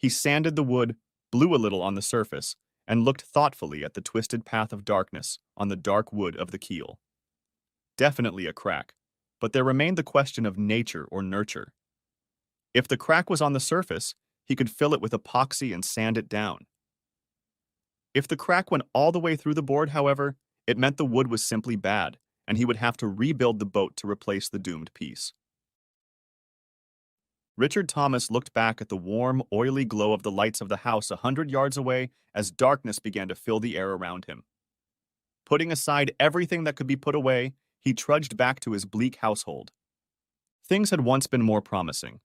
He sanded the wood, blew a little on the surface, and looked thoughtfully at the twisted path of darkness on the dark wood of the keel. Definitely a crack, but there remained the question of nature or nurture. If the crack was on the surface, he could fill it with epoxy and sand it down. If the crack went all the way through the board, however, it meant the wood was simply bad, and he would have to rebuild the boat to replace the doomed piece. Richard Thomas looked back at the warm, oily glow of the lights of the house 100 yards away as darkness began to fill the air around him. Putting aside everything that could be put away, he trudged back to his bleak household. Things had once been more promising.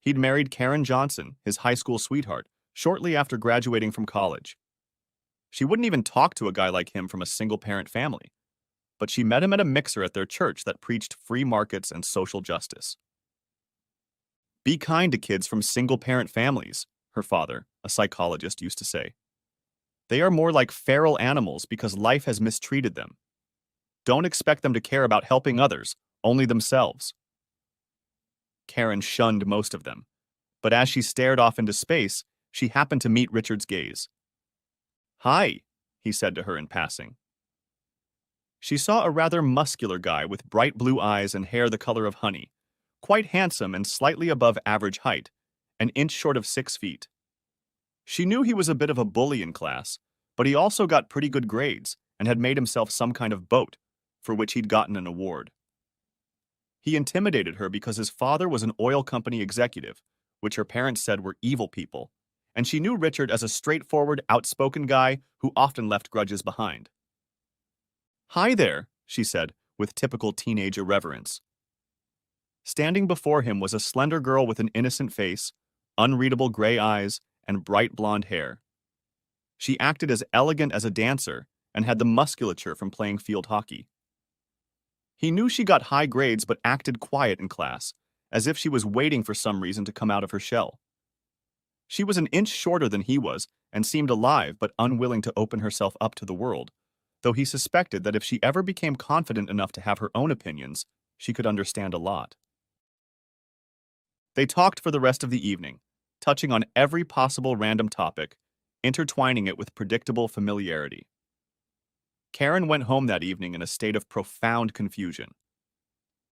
He'd married Karen Johnson, his high school sweetheart, shortly after graduating from college. She wouldn't even talk to a guy like him from a single-parent family, but she met him at a mixer at their church that preached free markets and social justice. Be kind to kids from single-parent families, her father, a psychologist, used to say. They are more like feral animals because life has mistreated them. Don't expect them to care about helping others, only themselves. Karen shunned most of them, but as she stared off into space, she happened to meet Richard's gaze. "Hi," he said to her in passing. She saw a rather muscular guy with bright blue eyes and hair the color of honey, quite handsome and slightly above average height, an inch short of 6 feet. She knew he was a bit of a bully in class, but he also got pretty good grades and had made himself some kind of boat, for which he'd gotten an award. He intimidated her because his father was an oil company executive, which her parents said were evil people, and she knew Richard as a straightforward, outspoken guy who often left grudges behind. "Hi there," she said, with typical teenage irreverence. Standing before him was a slender girl with an innocent face, unreadable gray eyes, and bright blonde hair. She acted as elegant as a dancer and had the musculature from playing field hockey. He knew she got high grades but acted quiet in class, as if she was waiting for some reason to come out of her shell. She was an inch shorter than he was and seemed alive but unwilling to open herself up to the world, though he suspected that if she ever became confident enough to have her own opinions, she could understand a lot. They talked for the rest of the evening, touching on every possible random topic, intertwining it with predictable familiarity. Karen went home that evening in a state of profound confusion.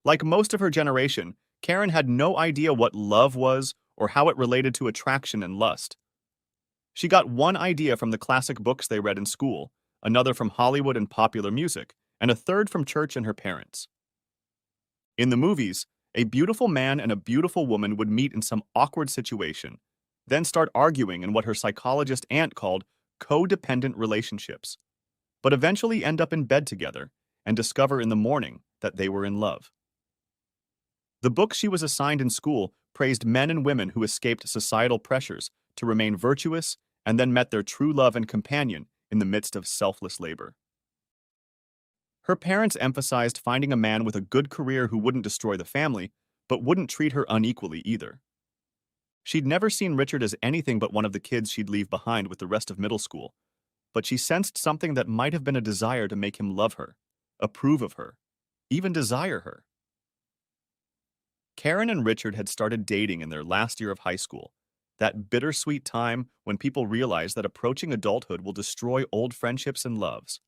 Like most of her generation, Karen had no idea what love was or how it related to attraction and lust. She got one idea from the classic books they read in school, another from Hollywood and popular music, and a third from church and her parents. In the movies, a beautiful man and a beautiful woman would meet in some awkward situation, then start arguing in what her psychologist aunt called codependent relationships, but eventually end up in bed together and discover in the morning that they were in love. The books she was assigned in school praised men and women who escaped societal pressures to remain virtuous and then met their true love and companion in the midst of selfless labor. Her parents emphasized finding a man with a good career who wouldn't destroy the family, but wouldn't treat her unequally either. She'd never seen Richard as anything but one of the kids she'd leave behind with the rest of middle school, but she sensed something that might have been a desire to make him love her, approve of her, even desire her. Karen and Richard had started dating in their last year of high school, that bittersweet time when people realize that approaching adulthood will destroy old friendships and loves.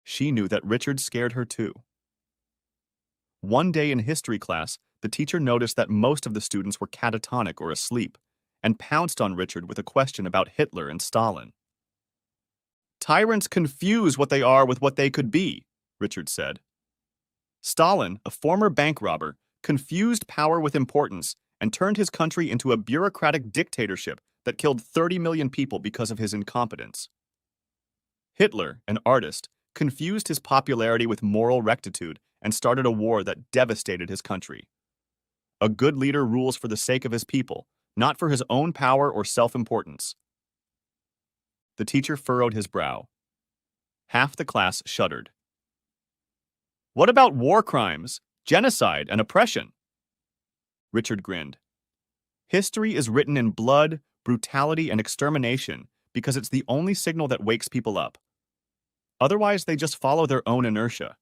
She knew that Richard scared her too. One day in history class, the teacher noticed that most of the students were catatonic or asleep, and pounced on Richard with a question about Hitler and Stalin. "Tyrants confuse what they are with what they could be," Richard said. Stalin, a former bank robber, confused power with importance and turned his country into a bureaucratic dictatorship that killed 30 million people because of his incompetence. Hitler, an artist, confused his popularity with moral rectitude and started a war that devastated his country. A good leader rules for the sake of his people, not for his own power or self-importance. The teacher furrowed his brow. Half the class shuddered. "What about war crimes, genocide, and oppression?" Richard grinned. "History is written in blood, brutality, and extermination because it's the only signal that wakes people up. Otherwise, they just follow their own inertia.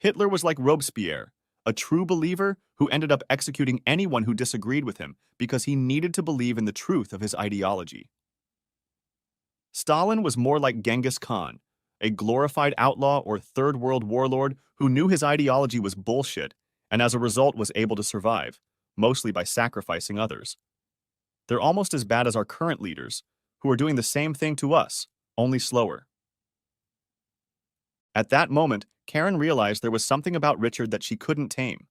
Hitler was like Robespierre, a true believer who ended up executing anyone who disagreed with him because he needed to believe in the truth of his ideology. Stalin was more like Genghis Khan, a glorified outlaw or Third World warlord who knew his ideology was bullshit and as a result was able to survive, mostly by sacrificing others. They're almost as bad as our current leaders, who are doing the same thing to us, only slower. At that moment, Karen realized there was something about Richard that she couldn't tame.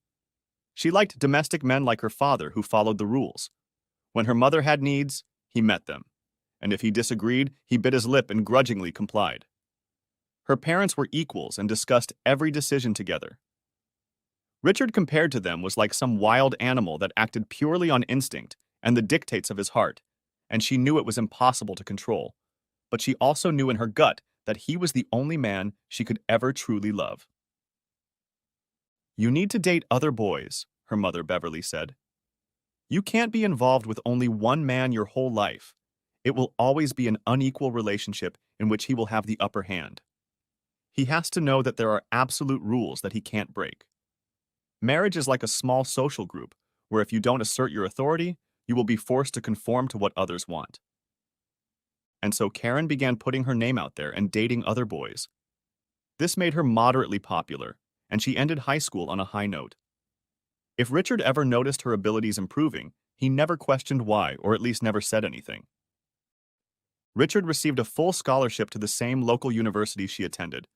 She liked domestic men like her father who followed the rules. When her mother had needs, he met them. And if he disagreed, he bit his lip and grudgingly complied. Her parents were equals and discussed every decision together. Richard compared to them was like some wild animal that acted purely on instinct and the dictates of his heart, and she knew it was impossible to control. But she also knew in her gut that he was the only man she could ever truly love. "You need to date other boys," her mother Beverly said. "You can't be involved with only one man your whole life. It will always be an unequal relationship in which he will have the upper hand. He has to know that there are absolute rules that he can't break. Marriage is like a small social group, where if you don't assert your authority, you will be forced to conform to what others want." And so Karen began putting her name out there and dating other boys. This made her moderately popular, and she ended high school on a high note. If Richard ever noticed her abilities improving, he never questioned why, or at least never said anything. Richard received a full scholarship to the same local university she attended,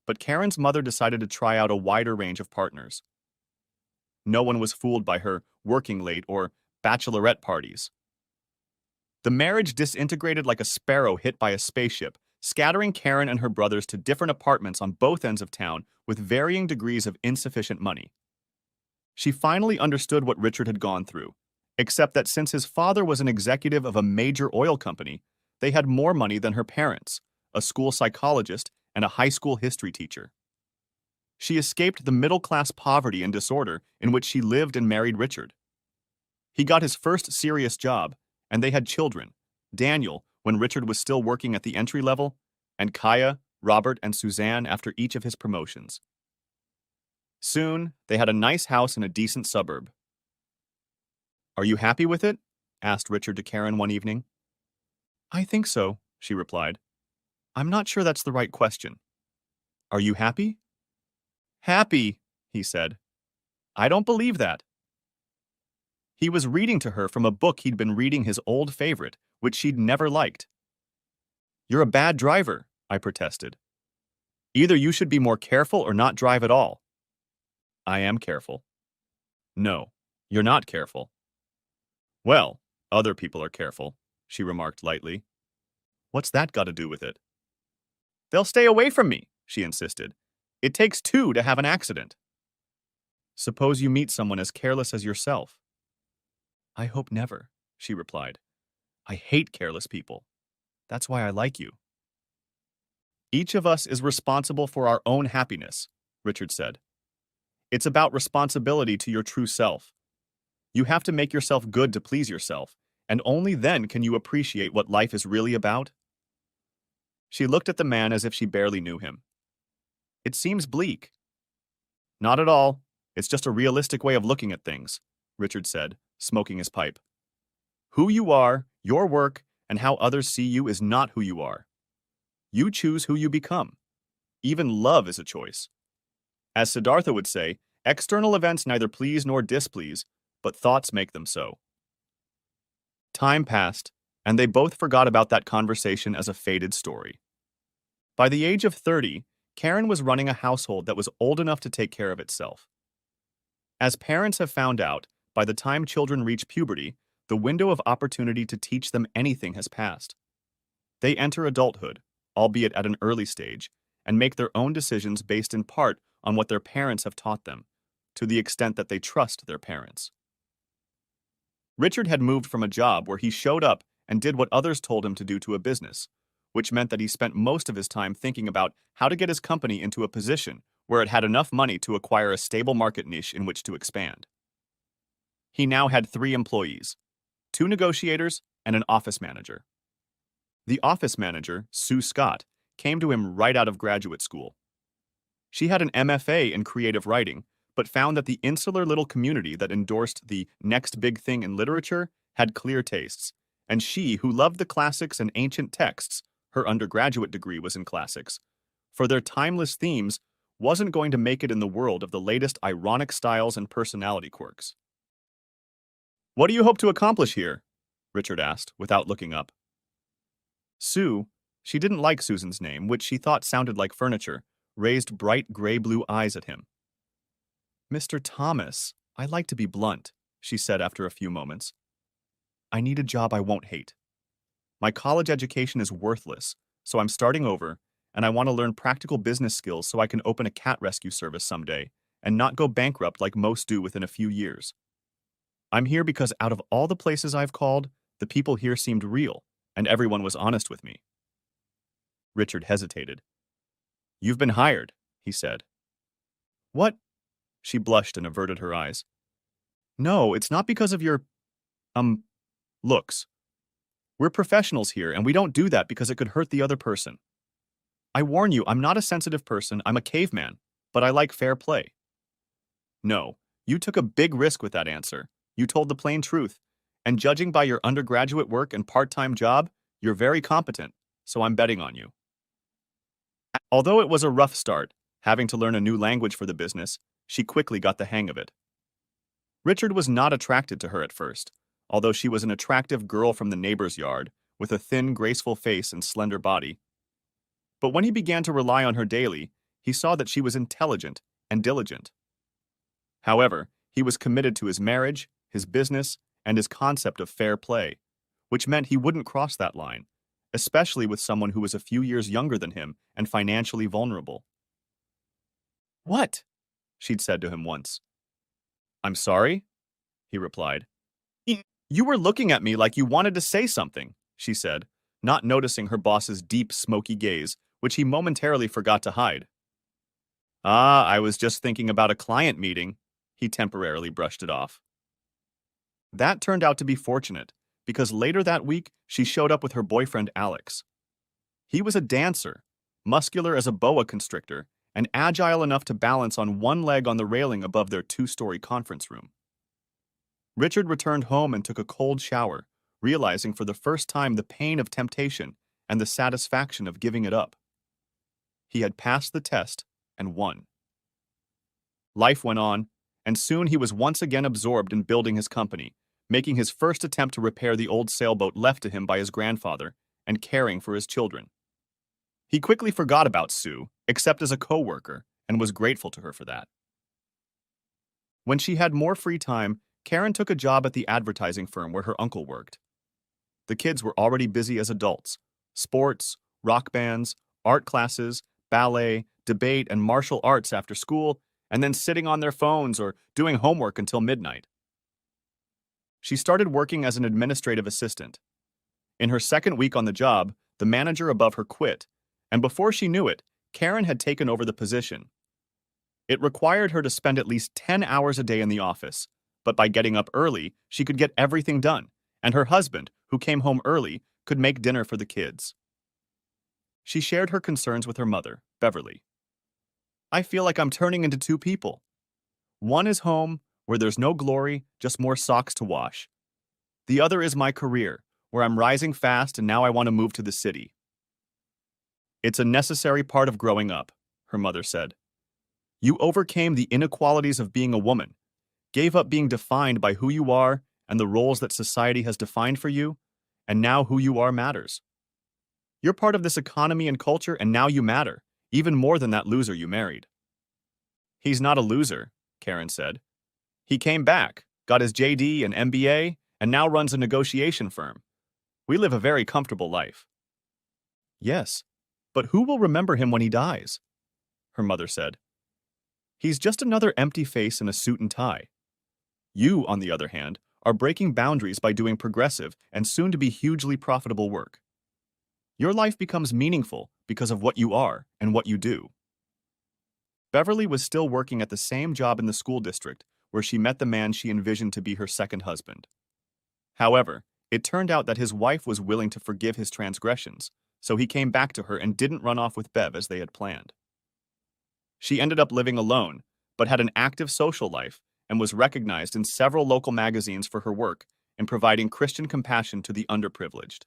but Karen's mother decided to try out a wider range of partners. No one was fooled by her working late or bachelorette parties. The marriage disintegrated like a sparrow hit by a spaceship, scattering Karen and her brothers to different apartments on both ends of town with varying degrees of insufficient money. She finally understood what Richard had gone through, except that since his father was an executive of a major oil company, they had more money than her parents, a school psychologist, and a high school history teacher. She escaped the middle-class poverty and disorder in which she lived and married Richard. He got his first serious job, and they had children, Daniel, when Richard was still working at the entry level, and Kaya, Robert, and Suzanne after each of his promotions. Soon, they had a nice house in a decent suburb. "Are you happy with it?" asked Richard to Karen one evening. "I think so," she replied. "I'm not sure that's the right question. Are you happy?" "Happy," he said. "I don't believe that." He was reading to her from a book he'd been reading, his old favorite, which she'd never liked. "You're a bad driver," I protested. "Either you should be more careful or not drive at all." "I am careful." "No, you're not careful." "Well, other people are careful," she remarked lightly. "What's that got to do with it?" "They'll stay away from me," she insisted. "It takes two to have an accident." "Suppose you meet someone as careless as yourself." "I hope never," she replied. "I hate careless people. That's why I like you." "Each of us is responsible for our own happiness," Richard said. "It's about responsibility to your true self. You have to make yourself good to please yourself, and only then can you appreciate what life is really about." She looked at the man as if she barely knew him. "It seems bleak." "Not at all. It's just a realistic way of looking at things," Richard said, smoking his pipe. "Who you are, your work, and how others see you is not who you are. You choose who you become. Even love is a choice. As Siddhartha would say, external events neither please nor displease, but thoughts make them so." Time passed, and they both forgot about that conversation as a faded story. By the age of 30, Karen was running a household that was old enough to take care of itself. As parents have found out, by the time children reach puberty, the window of opportunity to teach them anything has passed. They enter adulthood, albeit at an early stage, and make their own decisions based in part on what their parents have taught them, to the extent that they trust their parents. Richard had moved from a job where he showed up and did what others told him to do to a business, which meant that he spent most of his time thinking about how to get his company into a position where it had enough money to acquire a stable market niche in which to expand. He now had 3 employees, 2 negotiators, and an office manager. The office manager, Sue Scott, came to him right out of graduate school. She had an MFA in creative writing, but found that the insular little community that endorsed the next big thing in literature had clear tastes, and she, who loved the classics and ancient texts, her undergraduate degree was in classics, for their timeless themes, wasn't going to make it in the world of the latest ironic styles and personality quirks. "What do you hope to accomplish here?" Richard asked, without looking up. Sue, she didn't like Susan's name, which she thought sounded like furniture, raised bright gray-blue eyes at him. "Mr. Thomas, I like to be blunt," she said after a few moments. "I need a job I won't hate. My college education is worthless, so I'm starting over, and I want to learn practical business skills so I can open a cat rescue service someday and not go bankrupt like most do within a few years. I'm here because out of all the places I've called, the people here seemed real, and everyone was honest with me." Richard hesitated. "You've been hired," he said. "What?" She blushed and averted her eyes. "No, it's not because of your, looks. We're professionals here, and we don't do that because it could hurt the other person. I warn you, I'm not a sensitive person, I'm a caveman, but I like fair play." "No, you took a big risk with that answer. You told the plain truth, and judging by your undergraduate work and part-time job, you're very competent, so I'm betting on you." Although it was a rough start, having to learn a new language for the business, she quickly got the hang of it. Richard was not attracted to her at first, although she was an attractive girl from the neighbor's yard, with a thin, graceful face and slender body. But when he began to rely on her daily, he saw that she was intelligent and diligent. However, he was committed to his marriage, his business, and his concept of fair play, which meant he wouldn't cross that line, especially with someone who was a few years younger than him and financially vulnerable. "What?" she'd said to him once. "I'm sorry," he replied. "You were looking at me like you wanted to say something," she said, not noticing her boss's deep, smoky gaze, which he momentarily forgot to hide. "Ah, I was just thinking about a client meeting," he temporarily brushed it off. That turned out to be fortunate, because later that week she showed up with her boyfriend Alex. He was a dancer, muscular as a boa constrictor, and agile enough to balance on one leg on the railing above their two-story conference room. Richard returned home and took a cold shower, realizing for the first time the pain of temptation and the satisfaction of giving it up. He had passed the test and won. Life went on, and soon he was once again absorbed in building his company, making his first attempt to repair the old sailboat left to him by his grandfather and caring for his children. He quickly forgot about Sue, except as a co-worker, and was grateful to her for that. When she had more free time, Karen took a job at the advertising firm where her uncle worked. The kids were already busy as adults: sports, rock bands, art classes, ballet, debate, and martial arts after school, and then sitting on their phones or doing homework until midnight. She started working as an administrative assistant. In her second week on the job, the manager above her quit, and before she knew it, Karen had taken over the position. It required her to spend at least 10 hours a day in the office, but by getting up early, she could get everything done, and her husband, who came home early, could make dinner for the kids. She shared her concerns with her mother, Beverly. "I feel like I'm turning into two people. One is home, where there's no glory, just more socks to wash. The other is my career, where I'm rising fast and now I want to move to the city." "It's a necessary part of growing up," her mother said. "You overcame the inequalities of being a woman, gave up being defined by who you are and the roles that society has defined for you, and now who you are matters. You're part of this economy and culture, and now you matter, even more than that loser you married." "He's not a loser," Karen said. "He came back, got his JD and MBA, and now runs a negotiation firm. We live a very comfortable life." "Yes, but who will remember him when he dies?" her mother said. "He's just another empty face in a suit and tie. You, on the other hand, are breaking boundaries by doing progressive and soon-to-be hugely profitable work. Your life becomes meaningful because of what you are and what you do." Beverly was still working at the same job in the school district where she met the man she envisioned to be her second husband. However, it turned out that his wife was willing to forgive his transgressions, so he came back to her and didn't run off with Bev as they had planned. She ended up living alone, but had an active social life and was recognized in several local magazines for her work in providing Christian compassion to the underprivileged.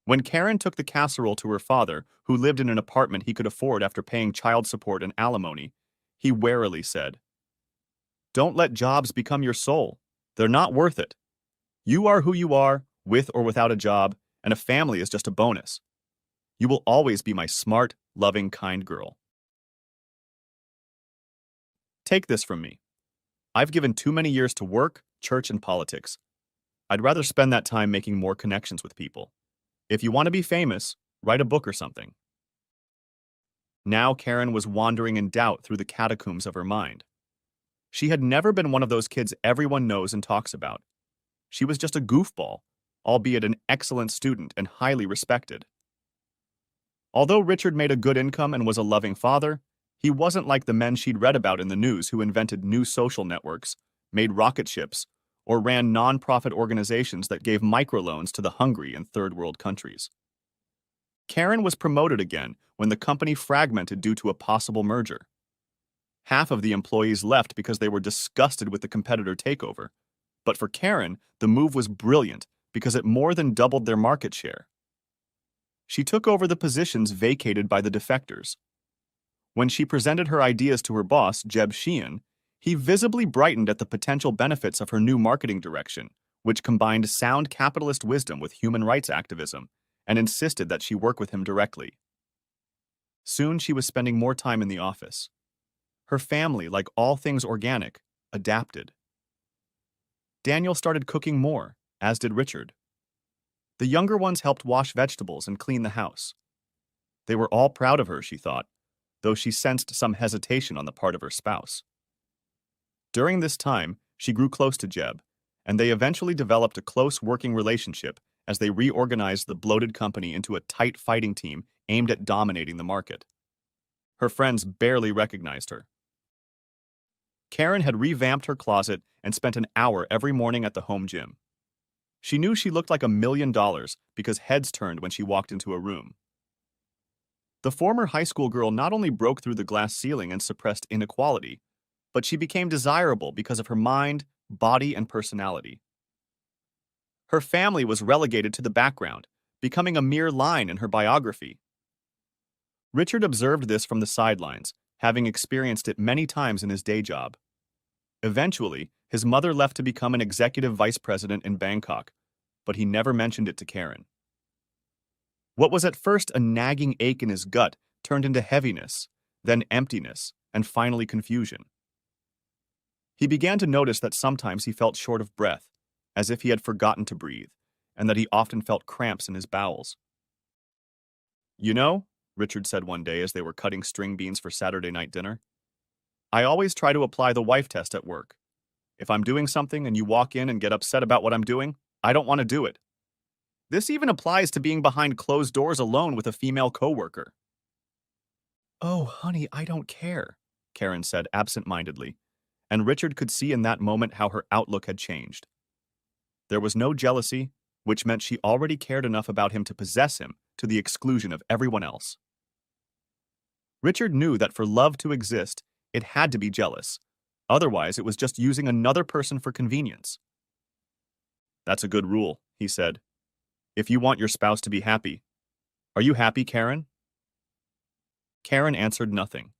When Karen took the casserole to her father, who lived in an apartment he could afford after paying child support and alimony, he warily said, "Don't let jobs become your soul. They're not worth it. You are who you are, with or without a job, and a family is just a bonus. You will always be my smart, loving, kind girl. Take this from me. I've given too many years to work, church, and politics. I'd rather spend that time making more connections with people. If you want to be famous, write a book or something." Now Karen was wandering in doubt through the catacombs of her mind. She had never been one of those kids everyone knows and talks about. She was just a goofball, albeit an excellent student and highly respected. Although Richard made a good income and was a loving father, he wasn't like the men she'd read about in the news who invented new social networks, made rocket ships, or ran non-profit organizations that gave microloans to the hungry in third world countries. Karen was promoted again when the company fragmented due to a possible merger. Half of the employees left because they were disgusted with the competitor takeover. But for Karen, the move was brilliant because it more than doubled their market share. She took over the positions vacated by the defectors. When she presented her ideas to her boss, Jeb Sheehan, he visibly brightened at the potential benefits of her new marketing direction, which combined sound capitalist wisdom with human rights activism, and insisted that she work with him directly. Soon she was spending more time in the office. Her family, like all things organic, adapted. Daniel started cooking more, as did Richard. The younger ones helped wash vegetables and clean the house. They were all proud of her, she thought, though she sensed some hesitation on the part of her spouse. During this time, she grew close to Jeb, and they eventually developed a close working relationship as they reorganized the bloated company into a tight fighting team aimed at dominating the market. Her friends barely recognized her. Karen had revamped her closet and spent an hour every morning at the home gym. She knew she looked like $1,000,000 because heads turned when she walked into a room. The former high school girl not only broke through the glass ceiling and suppressed inequality, but she became desirable because of her mind, body, and personality. Her family was relegated to the background, becoming a mere line in her biography. Richard observed this from the sidelines, having experienced it many times in his day job. Eventually, his mother left to become an executive vice president in Bangkok, but he never mentioned it to Karen. What was at first a nagging ache in his gut turned into heaviness, then emptiness, and finally confusion. He began to notice that sometimes he felt short of breath, as if he had forgotten to breathe, and that he often felt cramps in his bowels. "You know," Richard said one day as they were cutting string beans for Saturday night dinner, "I always try to apply the wife test at work. If I'm doing something and you walk in and get upset about what I'm doing, I don't want to do it. This even applies to being behind closed doors alone with a female coworker." "Oh, honey, I don't care," Karen said absent-mindedly, and Richard could see in that moment how her outlook had changed. There was no jealousy, which meant she already cared enough about him to possess him to the exclusion of everyone else. Richard knew that for love to exist, it had to be jealous. Otherwise, it was just using another person for convenience. "That's a good rule," he said. "If you want your spouse to be happy. Are you happy, Karen?" Karen answered nothing.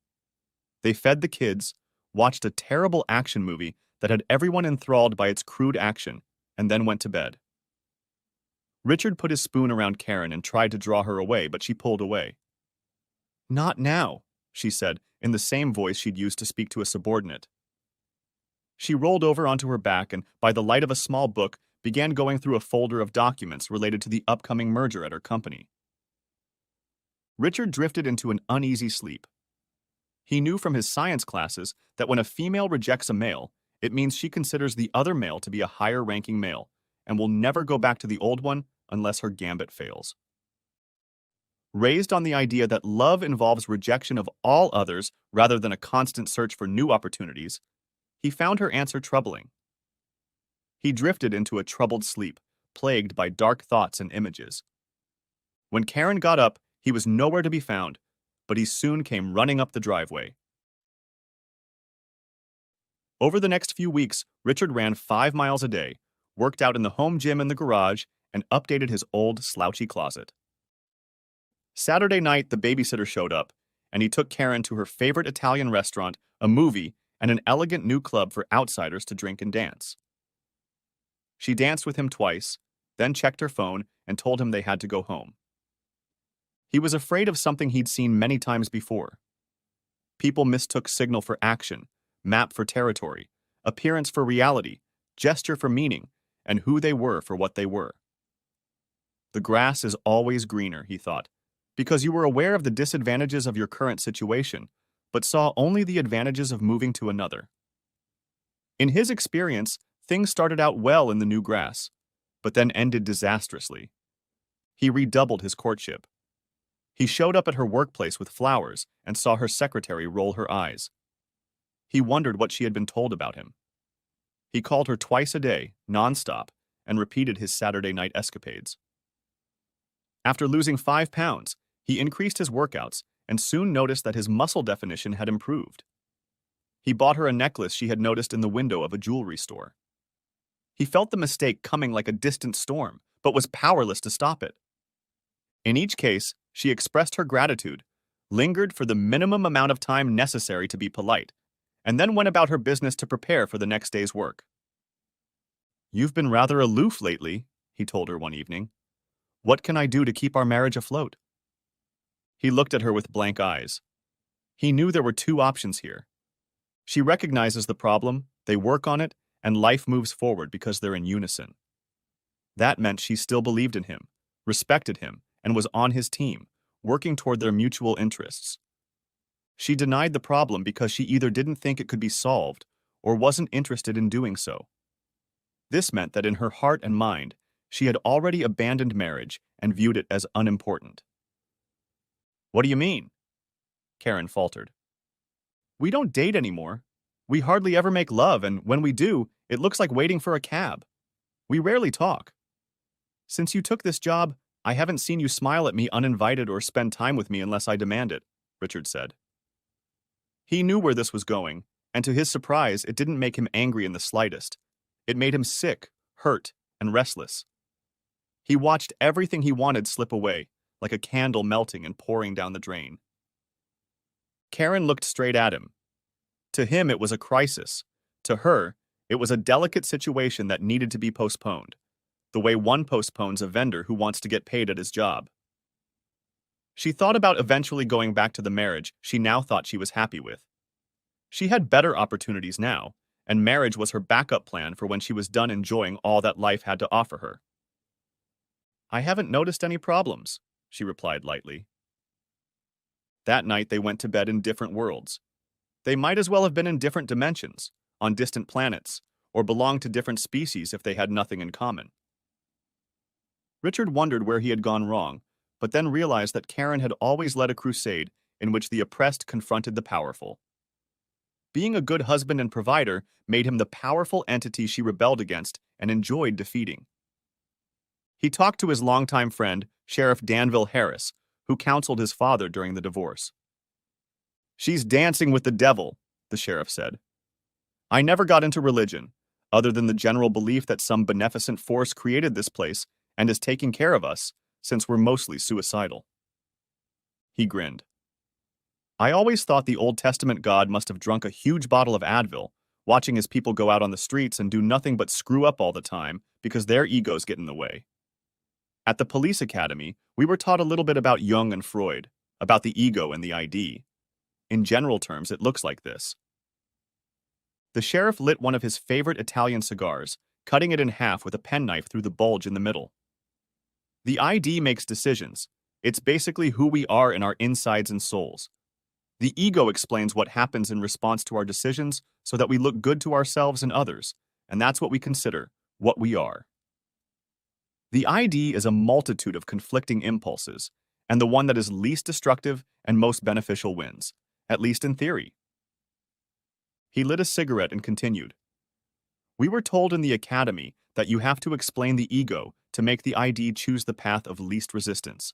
They fed the kids, watched a terrible action movie that had everyone enthralled by its crude action, and then went to bed. Richard put his spoon around Karen and tried to draw her away, but she pulled away. "Not now," she said, in the same voice she'd used to speak to a subordinate. She rolled over onto her back and, by the light of a small book, began going through a folder of documents related to the upcoming merger at her company. Richard drifted into an uneasy sleep. He knew from his science classes that when a female rejects a male, it means she considers the other male to be a higher-ranking male and will never go back to the old one unless her gambit fails. Raised on the idea that love involves rejection of all others rather than a constant search for new opportunities, he found her answer troubling. He drifted into a troubled sleep, plagued by dark thoughts and images. When Karen got up, he was nowhere to be found, but he soon came running up the driveway. Over the next few weeks, Richard ran 5 miles a day, worked out in the home gym in the garage, and updated his old, slouchy closet. Saturday night, the babysitter showed up, and he took Karen to her favorite Italian restaurant, a movie, and an elegant new club for outsiders to drink and dance. She danced with him twice, then checked her phone and told him they had to go home. He was afraid of something he'd seen many times before. People mistook signal for action, map for territory, appearance for reality, gesture for meaning, and who they were for what they were. The grass is always greener, he thought, because you were aware of the disadvantages of your current situation, but saw only the advantages of moving to another. In his experience, things started out well in the new grass, but then ended disastrously. He redoubled his courtship. He showed up at her workplace with flowers and saw her secretary roll her eyes. He wondered what she had been told about him. He called her twice a day, nonstop, and repeated his Saturday night escapades. After losing 5 pounds, he increased his workouts and soon noticed that his muscle definition had improved. He bought her a necklace she had noticed in the window of a jewelry store. He felt the mistake coming like a distant storm, but was powerless to stop it. In each case, she expressed her gratitude, lingered for the minimum amount of time necessary to be polite, and then went about her business to prepare for the next day's work. "You've been rather aloof lately," he told her one evening. "What can I do to keep our marriage afloat?" He looked at her with blank eyes. He knew there were 2 options here. She recognizes the problem, they work on it, and life moves forward because they're in unison. That meant she still believed in him, respected him, and was on his team, working toward their mutual interests. She denied the problem because she either didn't think it could be solved or wasn't interested in doing so. This meant that in her heart and mind, she had already abandoned marriage and viewed it as unimportant. "What do you mean?" Karen faltered. "We don't date anymore. We hardly ever make love, and when we do, it looks like waiting for a cab. We rarely talk. Since you took this job, I haven't seen you smile at me uninvited or spend time with me unless I demand it," Richard said. He knew where this was going, and to his surprise, it didn't make him angry in the slightest. It made him sick, hurt, and restless. He watched everything he wanted slip away, like a candle melting and pouring down the drain. Karen looked straight at him. To him, it was a crisis. To her, it was a delicate situation that needed to be postponed, the way one postpones a vendor who wants to get paid at his job. She thought about eventually going back to the marriage she now thought she was happy with. She had better opportunities now, and marriage was her backup plan for when she was done enjoying all that life had to offer her. "I haven't noticed any problems," she replied lightly. That night they went to bed in different worlds. They might as well have been in different dimensions, on distant planets, or belonged to different species if they had nothing in common. Richard wondered where he had gone wrong, but then realized that Karen had always led a crusade in which the oppressed confronted the powerful. Being a good husband and provider made him the powerful entity she rebelled against and enjoyed defeating. He talked to his longtime friend, Sheriff Danville Harris, who counseled his father during the divorce. "She's dancing with the devil," the sheriff said. "I never got into religion, other than the general belief that some beneficent force created this place and is taking care of us, since we're mostly suicidal." He grinned. "I always thought the Old Testament God must have drunk a huge bottle of Advil, watching his people go out on the streets and do nothing but screw up all the time because their egos get in the way. At the police academy, we were taught a little bit about Jung and Freud, about the ego and the ID. In general terms, it looks like this." The sheriff lit one of his favorite Italian cigars, cutting it in half with a penknife through the bulge in the middle. "The ID makes decisions. It's basically who we are in our insides and souls. The ego explains what happens in response to our decisions so that we look good to ourselves and others, and that's what we consider, what we are. The ID is a multitude of conflicting impulses, and the one that is least destructive and most beneficial wins, at least in theory." He lit a cigarette and continued. "We were told in the academy that you have to explain the ego to make the ID choose the path of least resistance.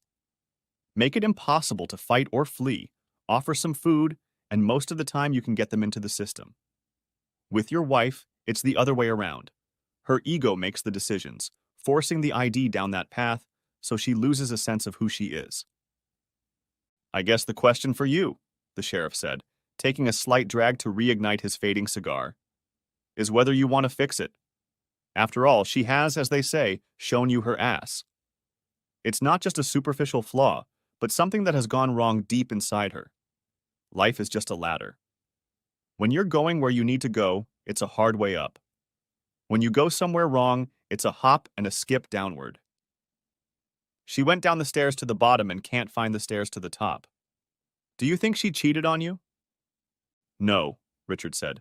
Make it impossible to fight or flee, offer some food, and most of the time you can get them into the system. With your wife, it's the other way around. Her ego makes the decisions, forcing the ID down that path so she loses a sense of who she is. I guess the question for you, the sheriff said, taking a slight drag to reignite his fading cigar, is whether you want to fix it. After all, she has, as they say, shown you her ass. It's not just a superficial flaw, but something that has gone wrong deep inside her. Life is just a ladder. When you're going where you need to go, it's a hard way up. When you go somewhere wrong, it's a hop and a skip downward. She went down the stairs to the bottom and can't find the stairs to the top. Do you think she cheated on you? No, Richard said.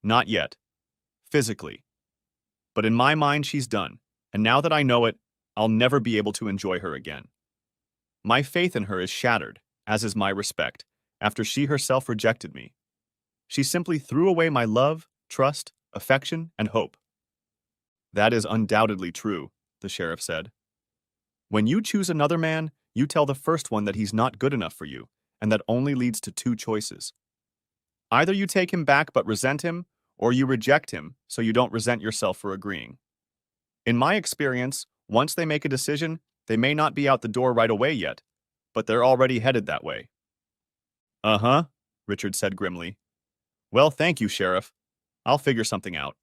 Not yet. Physically. But in my mind, she's done, and now that I know it, I'll never be able to enjoy her again. My faith in her is shattered, as is my respect, after she herself rejected me. She simply threw away my love, trust, affection, and hope. That is undoubtedly true, the sheriff said. When you choose another man, you tell the first one that he's not good enough for you, and that only leads to two choices. Either you take him back but resent him, or you reject him so you don't resent yourself for agreeing. In my experience, once they make a decision, they may not be out the door right away yet, but they're already headed that way. Uh-huh, Richard said grimly. Well, thank you, Sheriff. I'll figure something out.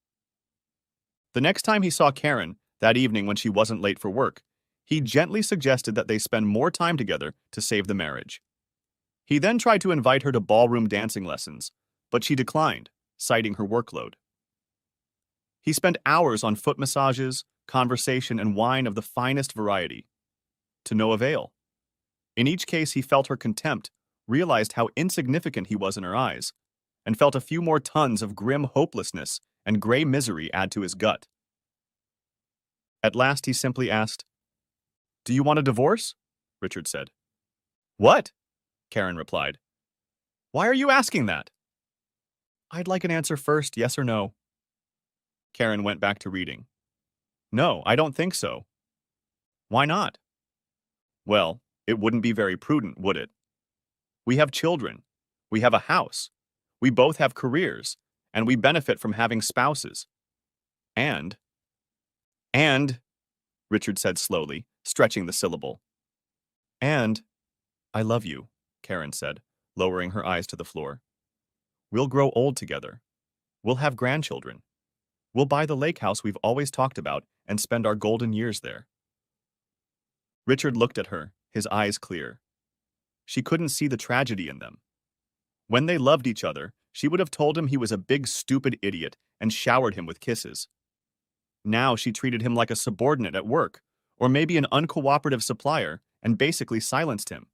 The next time he saw Karen, that evening when she wasn't late for work, he gently suggested that they spend more time together to save the marriage. He then tried to invite her to ballroom dancing lessons, but she declined, citing her workload. He spent hours on foot massages, conversation, and wine of the finest variety. To no avail. In each case, he felt her contempt, realized how insignificant he was in her eyes, and felt a few more tons of grim hopelessness and gray misery add to his gut. At last, he simply asked, "Do you want a divorce?" Richard said. "What?" Karen replied. "Why are you asking that?" "I'd like an answer first, yes or no." Karen went back to reading. "No, I don't think so." "Why not?" "Well, it wouldn't be very prudent, would it? We have children. We have a house. We both have careers, and we benefit from having spouses. And, Richard said slowly, stretching the syllable. And, I love you, Karen said, lowering her eyes to the floor. We'll grow old together. We'll have grandchildren. We'll buy the lake house we've always talked about and spend our golden years there. Richard looked at her, his eyes clear. She couldn't see the tragedy in them. When they loved each other, she would have told him he was a big stupid idiot and showered him with kisses. Now she treated him like a subordinate at work, or maybe an uncooperative supplier, and basically silenced him.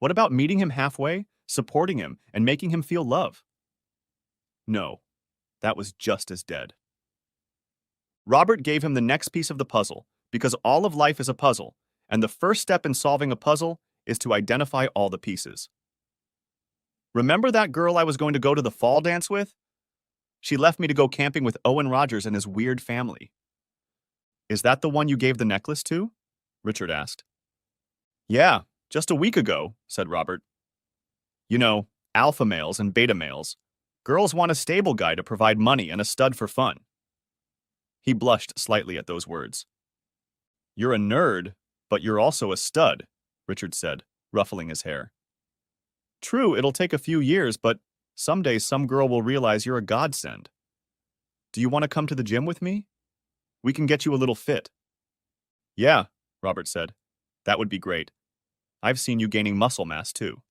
What about meeting him halfway, supporting him, and making him feel love? No, that was just as dead. Robert gave him the next piece of the puzzle, because all of life is a puzzle, and the first step in solving a puzzle is to identify all the pieces. Remember that girl I was going to go to the fall dance with? She left me to go camping with Owen Rogers and his weird family. Is that the one you gave the necklace to? Richard asked. Yeah, just a week ago, said Robert. You know, alpha males and beta males. Girls want a stable guy to provide money and a stud for fun. He blushed slightly at those words. You're a nerd, but you're also a stud, Richard said, ruffling his hair. True, it'll take a few years, but someday some girl will realize you're a godsend. Do you want to come to the gym with me? We can get you a little fit. Yeah, Robert said. That would be great. I've seen you gaining muscle mass, too.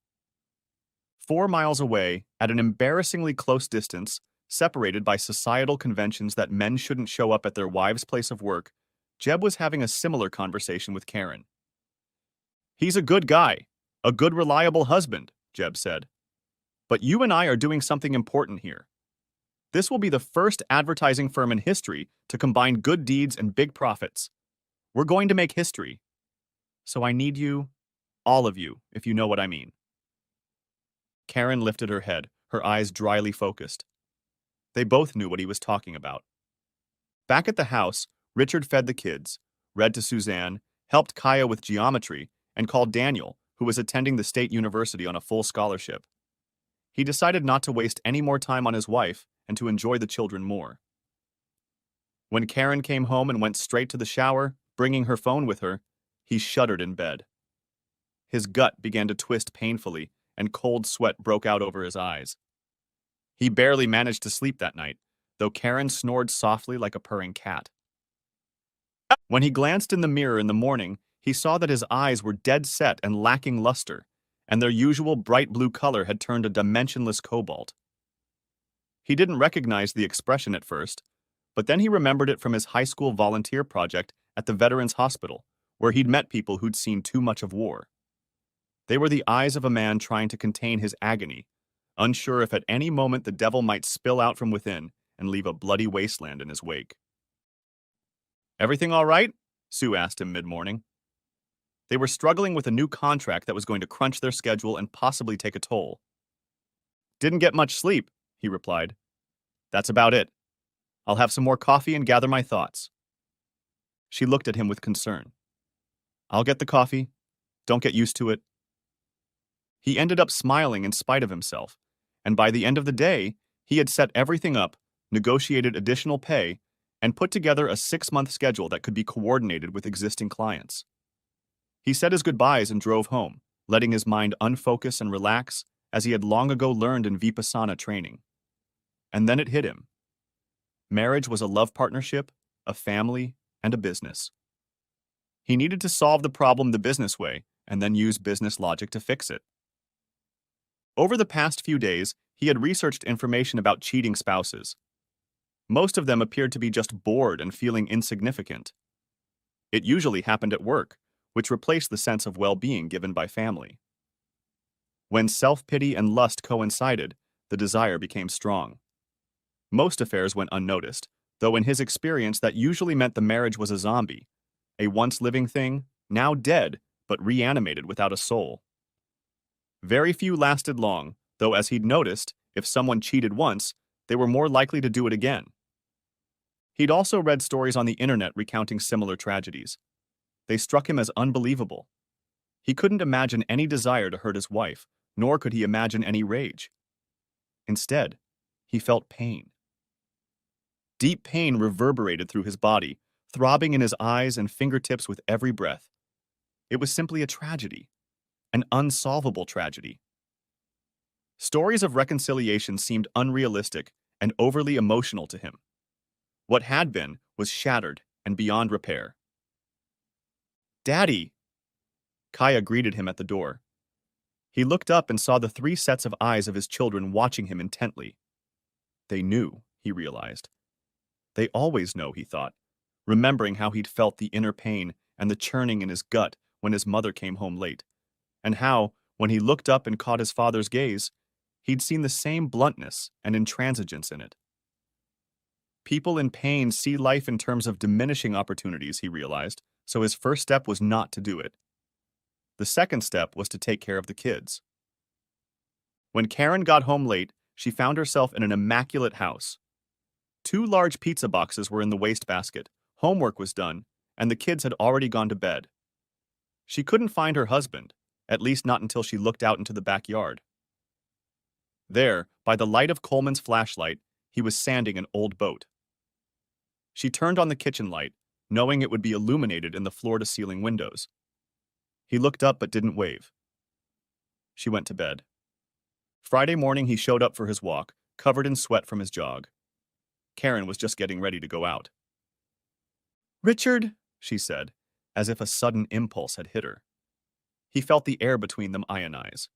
4 miles away, at an embarrassingly close distance, separated by societal conventions that men shouldn't show up at their wives' place of work, Jeb was having a similar conversation with Karen. He's a good guy, a good reliable husband, Jeb said. But you and I are doing something important here. This will be the first advertising firm in history to combine good deeds and big profits. We're going to make history. So I need you, all of you, if you know what I mean. Karen lifted her head, her eyes dryly focused. They both knew what he was talking about. Back at the house, Richard fed the kids, read to Suzanne, helped Kaya with geometry, and called Daniel, who was attending the state university on a full scholarship. He decided not to waste any more time on his wife and to enjoy the children more. When Karen came home and went straight to the shower, bringing her phone with her, he shuddered in bed. His gut began to twist painfully, and cold sweat broke out over his eyes. He barely managed to sleep that night, though Karen snored softly like a purring cat. When he glanced in the mirror in the morning, he saw that his eyes were dead set and lacking luster, and their usual bright blue color had turned a dimensionless cobalt. He didn't recognize the expression at first, but then he remembered it from his high school volunteer project at the Veterans Hospital, where he'd met people who'd seen too much of war. They were the eyes of a man trying to contain his agony, unsure if at any moment the devil might spill out from within and leave a bloody wasteland in his wake. "Everything all right?" Sue asked him mid-morning. They were struggling with a new contract that was going to crunch their schedule and possibly take a toll. "Didn't get much sleep," he replied. "That's about it. I'll have some more coffee and gather my thoughts." She looked at him with concern. "I'll get the coffee. Don't get used to it." He ended up smiling in spite of himself, and by the end of the day, he had set everything up, negotiated additional pay, and put together a 6-month schedule that could be coordinated with existing clients. He said his goodbyes and drove home, letting his mind unfocus and relax as he had long ago learned in Vipassana training. And then it hit him. Marriage was a love partnership, a family, and a business. He needed to solve the problem the business way and then use business logic to fix it. Over the past few days, he had researched information about cheating spouses. Most of them appeared to be just bored and feeling insignificant. It usually happened at work, which replaced the sense of well-being given by family. When self-pity and lust coincided, the desire became strong. Most affairs went unnoticed, though in his experience that usually meant the marriage was a zombie, a once living thing, now dead, but reanimated without a soul. Very few lasted long, though as he'd noticed, if someone cheated once, they were more likely to do it again. He'd also read stories on the internet recounting similar tragedies. They struck him as unbelievable. He couldn't imagine any desire to hurt his wife, nor could he imagine any rage. Instead, he felt pain. Deep pain reverberated through his body, throbbing in his eyes and fingertips with every breath. It was simply a tragedy, an unsolvable tragedy. Stories of reconciliation seemed unrealistic and overly emotional to him. What had been was shattered and beyond repair. "Daddy!" Kaya greeted him at the door. He looked up and saw the 3 sets of eyes of his children watching him intently. They knew, he realized. They always know, he thought, remembering how he'd felt the inner pain and the churning in his gut when his mother came home late, and how, when he looked up and caught his father's gaze, he'd seen the same bluntness and intransigence in it. People in pain see life in terms of diminishing opportunities, he realized, so his first step was not to do it. The second step was to take care of the kids. When Karen got home late, she found herself in an immaculate house. 2 large pizza boxes were in the wastebasket, homework was done, and the kids had already gone to bed. She couldn't find her husband, at least not until she looked out into the backyard. There, by the light of Coleman's flashlight, he was sanding an old boat. She turned on the kitchen light, knowing it would be illuminated in the floor-to-ceiling windows. He looked up but didn't wave. She went to bed. Friday morning he showed up for his walk, covered in sweat from his jog. Karen was just getting ready to go out. "Richard," she said, as if a sudden impulse had hit her. He felt the air between them ionize.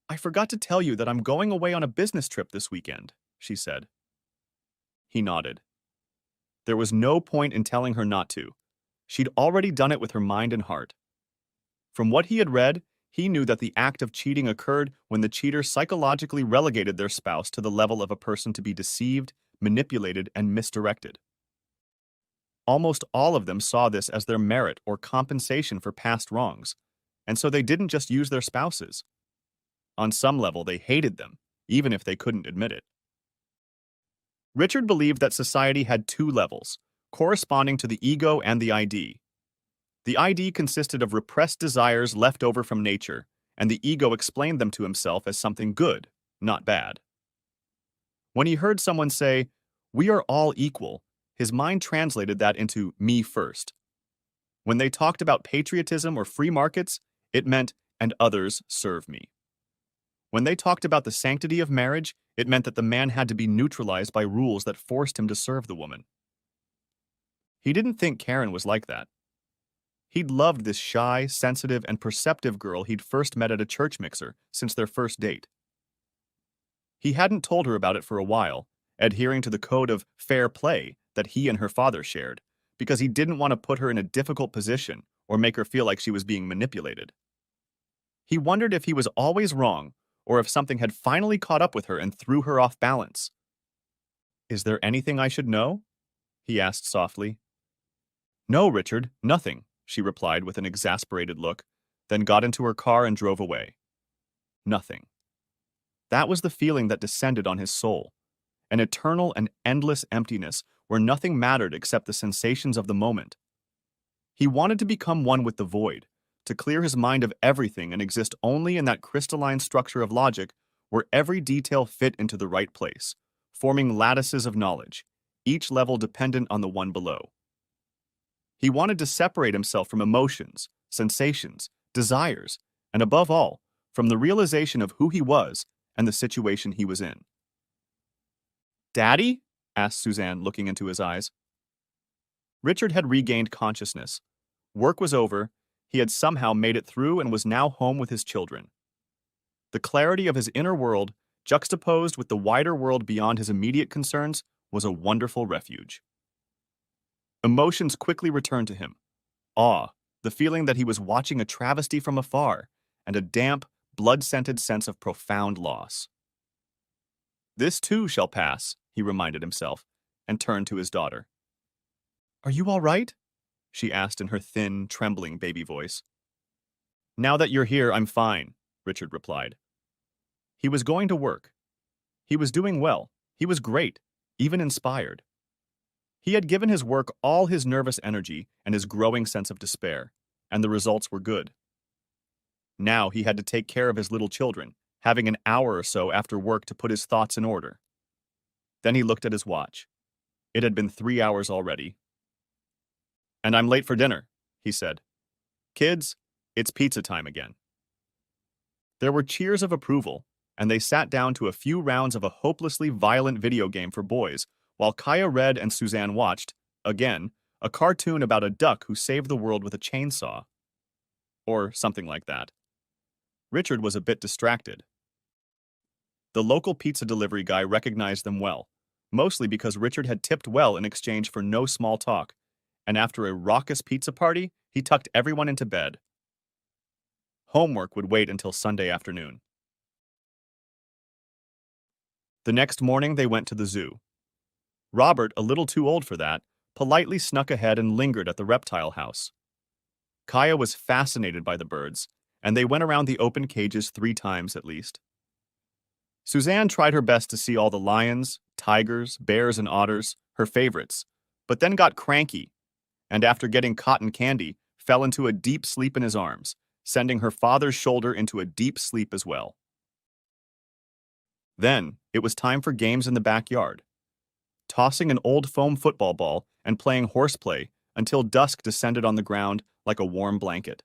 "I forgot to tell you that I'm going away on a business trip this weekend," she said. He nodded. There was no point in telling her not to. She'd already done it with her mind and heart. From what he had read, he knew that the act of cheating occurred when the cheater psychologically relegated their spouse to the level of a person to be deceived, manipulated, and misdirected. Almost all of them saw this as their merit or compensation for past wrongs, and so they didn't just use their spouses. On some level, they hated them, even if they couldn't admit it. Richard believed that society had 2 levels, corresponding to the ego and the ID. The ID consisted of repressed desires left over from nature, and the ego explained them to himself as something good, not bad. When he heard someone say, "We are all equal," his mind translated that into "me first." When they talked about patriotism or free markets, it meant, "and others serve me." When they talked about the sanctity of marriage, it meant that the man had to be neutralized by rules that forced him to serve the woman. He didn't think Karen was like that. He'd loved this shy, sensitive, and perceptive girl he'd first met at a church mixer since their first date. He hadn't told her about it for a while, adhering to the code of fair play that he and her father shared, because he didn't want to put her in a difficult position or make her feel like she was being manipulated. He wondered if he was always wrong, or if something had finally caught up with her and threw her off balance. "Is there anything I should know?" he asked softly. "No, Richard, nothing," she replied with an exasperated look, then got into her car and drove away. Nothing. That was the feeling that descended on his soul, an eternal and endless emptiness where nothing mattered except the sensations of the moment. He wanted to become one with the void, to clear his mind of everything and exist only in that crystalline structure of logic where every detail fit into the right place, forming lattices of knowledge, each level dependent on the one below. He wanted to separate himself from emotions, sensations, desires, and above all, from the realization of who he was and the situation he was in. "Daddy?" asked Suzanne, looking into his eyes. Richard had regained consciousness. Work was over, he had somehow made it through and was now home with his children. The clarity of his inner world, juxtaposed with the wider world beyond his immediate concerns, was a wonderful refuge. Emotions quickly returned to him. Awe, the feeling that he was watching a travesty from afar, and a damp, blood-scented sense of profound loss. "This too shall pass," he reminded himself, and turned to his daughter. "Are you all right?" she asked in her thin, trembling baby voice. "Now that you're here, I'm fine," Richard replied. He was going to work. He was doing well. He was great, even inspired. He had given his work all his nervous energy and his growing sense of despair, and the results were good. Now he had to take care of his little children, having an hour or so after work to put his thoughts in order. Then he looked at his watch. It had been 3 hours already. "And I'm late for dinner," he said. "Kids, it's pizza time again." There were cheers of approval, and they sat down to a few rounds of a hopelessly violent video game for boys, while Kaya read and Suzanne watched, again, a cartoon about a duck who saved the world with a chainsaw. Or something like that. Richard was a bit distracted. The local pizza delivery guy recognized them well, mostly because Richard had tipped well in exchange for no small talk, and after a raucous pizza party, he tucked everyone into bed. Homework would wait until Sunday afternoon. The next morning they went to the zoo. Robert, a little too old for that, politely snuck ahead and lingered at the reptile house. Kaya was fascinated by the birds, and they went around the open cages 3 times at least. Suzanne tried her best to see all the lions, tigers, bears, and otters, her favorites, but then got cranky, and after getting cotton candy, fell into a deep sleep in his arms, sending her father's shoulder into a deep sleep as well. Then, it was time for games in the backyard. Tossing an old foam football ball and playing horseplay until dusk descended on the ground like a warm blanket.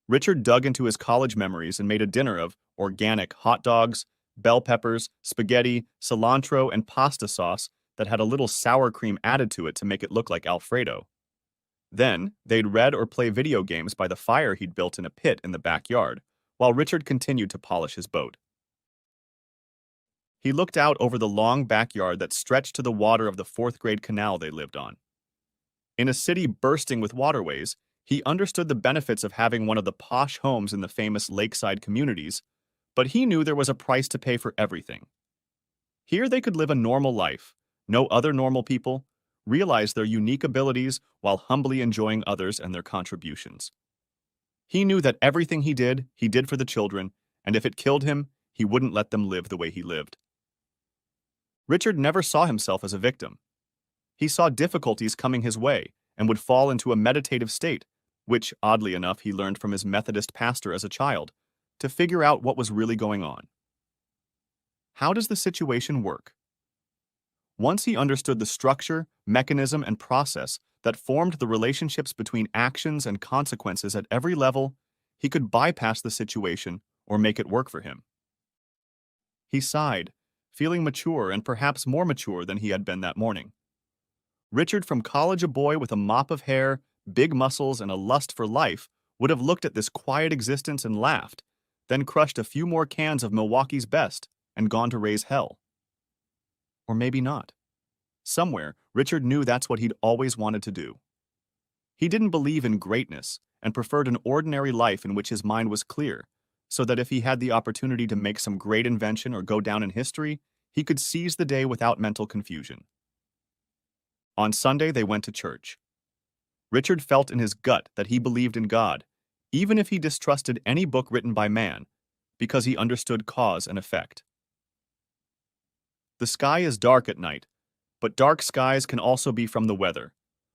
Richard dug into his college memories and made a dinner of organic hot dogs, bell peppers, spaghetti, cilantro, and pasta sauce that had a little sour cream added to it to make it look like Alfredo. Then, they'd read or play video games by the fire he'd built in a pit in the backyard, while Richard continued to polish his boat. He looked out over the long backyard that stretched to the water of the 4th-grade canal they lived on. In a city bursting with waterways, he understood the benefits of having one of the posh homes in the famous lakeside communities, but he knew there was a price to pay for everything. Here they could live a normal life, know other normal people, realize their unique abilities while humbly enjoying others and their contributions. He knew that everything he did for the children, and if it killed him, he wouldn't let them live the way he lived. Richard never saw himself as a victim. He saw difficulties coming his way and would fall into a meditative state, which, oddly enough, he learned from his Methodist pastor as a child, to figure out what was really going on. How does the situation work? Once he understood the structure, mechanism, and process that formed the relationships between actions and consequences at every level, he could bypass the situation or make it work for him. He sighed, feeling mature and perhaps more mature than he had been that morning. Richard, from college a boy with a mop of hair, big muscles, and a lust for life, would have looked at this quiet existence and laughed, then crushed a few more cans of Milwaukee's Best and gone to raise hell. Or maybe not. Somewhere, Richard knew that's what he'd always wanted to do. He didn't believe in greatness and preferred an ordinary life in which his mind was clear, so that if he had the opportunity to make some great invention or go down in history, he could seize the day without mental confusion. On Sunday, they went to church. Richard felt in his gut that he believed in God, even if he distrusted any book written by man, because he understood cause and effect. The sky is dark at night, but dark skies can also be from the weather,